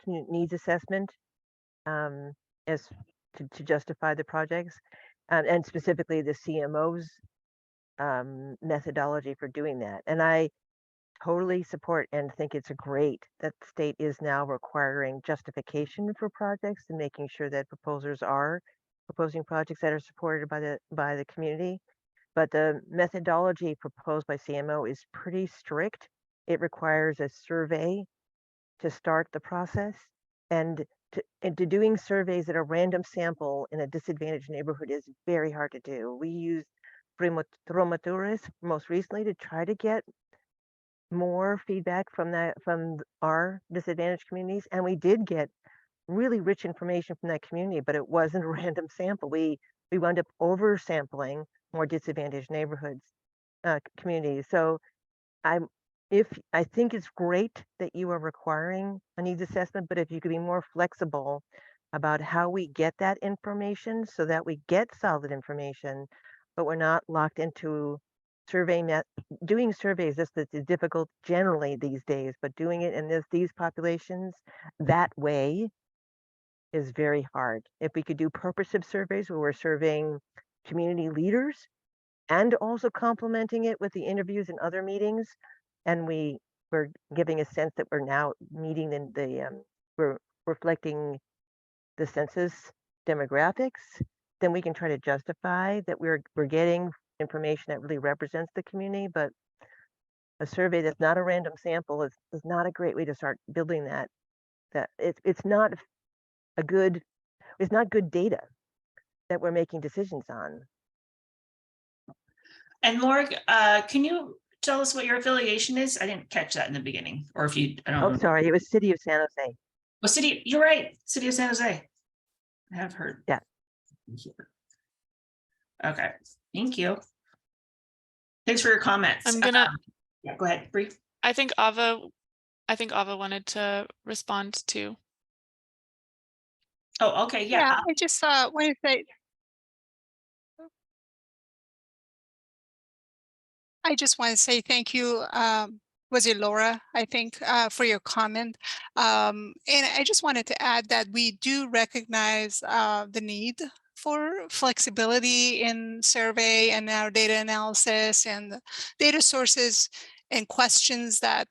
needs assessment as to justify the projects, and specifically the CMO's methodology for doing that. And I totally support and think it's great that the state is now requiring justification for projects and making sure that proposers are proposing projects that are supported by the community. But the methodology proposed by CMO is pretty strict. It requires a survey to start the process, and to doing surveys at a random sample in a disadvantaged neighborhood is very hard to do. We used Promotores most recently to try to get more feedback from our disadvantaged communities, and we did get really rich information from that community, but it wasn't a random sample. We wound up oversampling more disadvantaged neighborhoods, communities. So I think it's great that you are requiring a needs assessment, but if you could be more flexible about how we get that information so that we get solid information, but we're not locked into doing surveys. This is difficult generally these days, but doing it in these populations that way is very hard. If we could do purposive surveys where we're surveying community leaders and also complementing it with the interviews and other meetings, and we're giving a sense that we're now meeting we're reflecting the census demographics, then we can try to justify that we're getting information that really represents the community. But a survey that's not a random sample is not a great way to start building that. It's not good data that we're making decisions on. And Laura, can you tell us what your affiliation is? I didn't catch that in the beginning, or if you, I don't know. Oh, sorry, it was City of San Jose. Well, you're right, City of San Jose. I have heard. Yeah. Okay, thank you. Thanks for your comments. I'm gonna. Yeah, go ahead, Bree. I think Ava wanted to respond too. Oh, okay, yeah. Yeah, I just want to say. I just want to say thank you. Was it Laura, I think, for your comment. And I just wanted to add that we do recognize the need for flexibility in survey and our data analysis and the data sources and questions that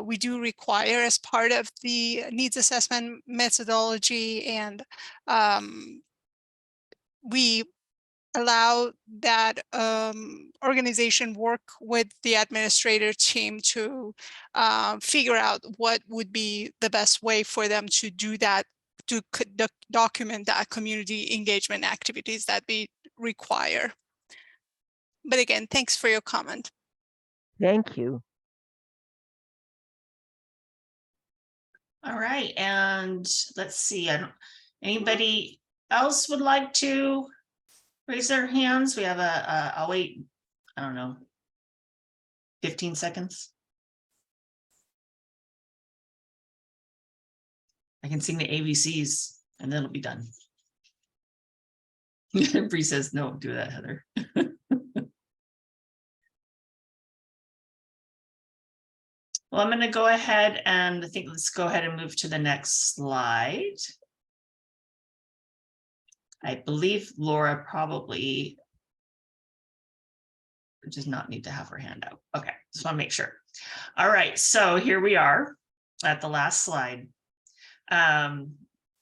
we do require as part of the needs assessment methodology. And we allow that organization work with the administrator team to figure out what would be the best way for them to do that, to document that community engagement activities that we require. But again, thanks for your comment. Thank you. All right, and let's see, anybody else would like to raise their hands? We have I'll wait, I don't know, 15 seconds. I can sing the ABCs and then it'll be done. Bree says, no, do that, Heather. Well, I'm going to go ahead and I think let's go ahead and move to the next slide. I believe Laura probably does not need to have her hand out. Okay, just want to make sure. All right, so here we are at the last slide.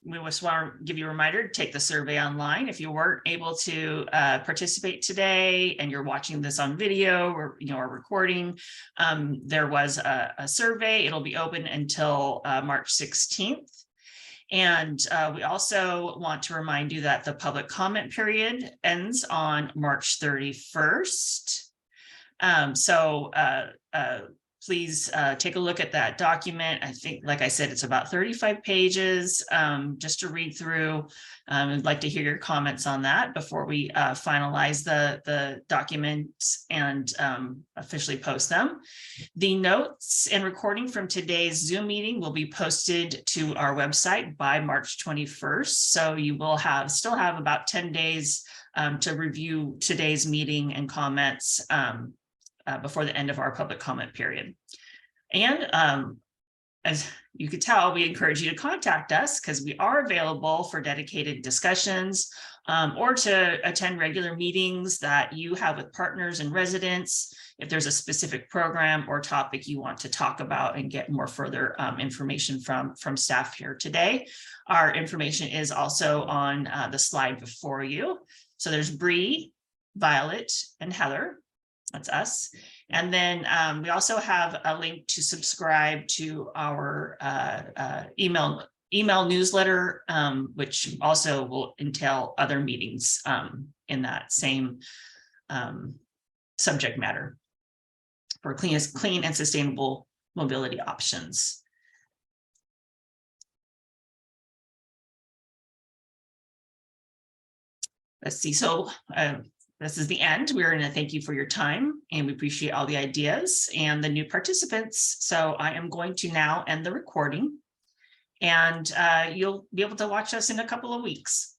We just want to give you a reminder to take the survey online. If you weren't able to participate today and you're watching this on video or or recording, there was a survey. It'll be open until March 16th. And we also want to remind you that the public comment period ends on March 31st. Please take a look at that document. I think, like I said, it's about 35 pages just to read through. I'd like to hear your comments on that before we finalize the documents and officially post them. The notes and recording from today's Zoom meeting will be posted to our website by March 21st. So you will still have about 10 days to review today's meeting and comments before the end of our public comment period. And as you could tell, we encourage you to contact us because we are available for dedicated discussions or to attend regular meetings that you have with partners and residents. If there's a specific program or topic you want to talk about and get more further information from staff here today, our information is also on the slide before you. So there's Bree, Violet, and Heather. That's us. And then we also have a link to subscribe to our email newsletter, which also will entail other meetings in that same subject matter for clean and sustainable mobility options. Let's see. So this is the end. We're going to thank you for your time and we appreciate all the ideas and the new participants. So I am going to now end the recording and you'll be able to watch us in a couple of weeks.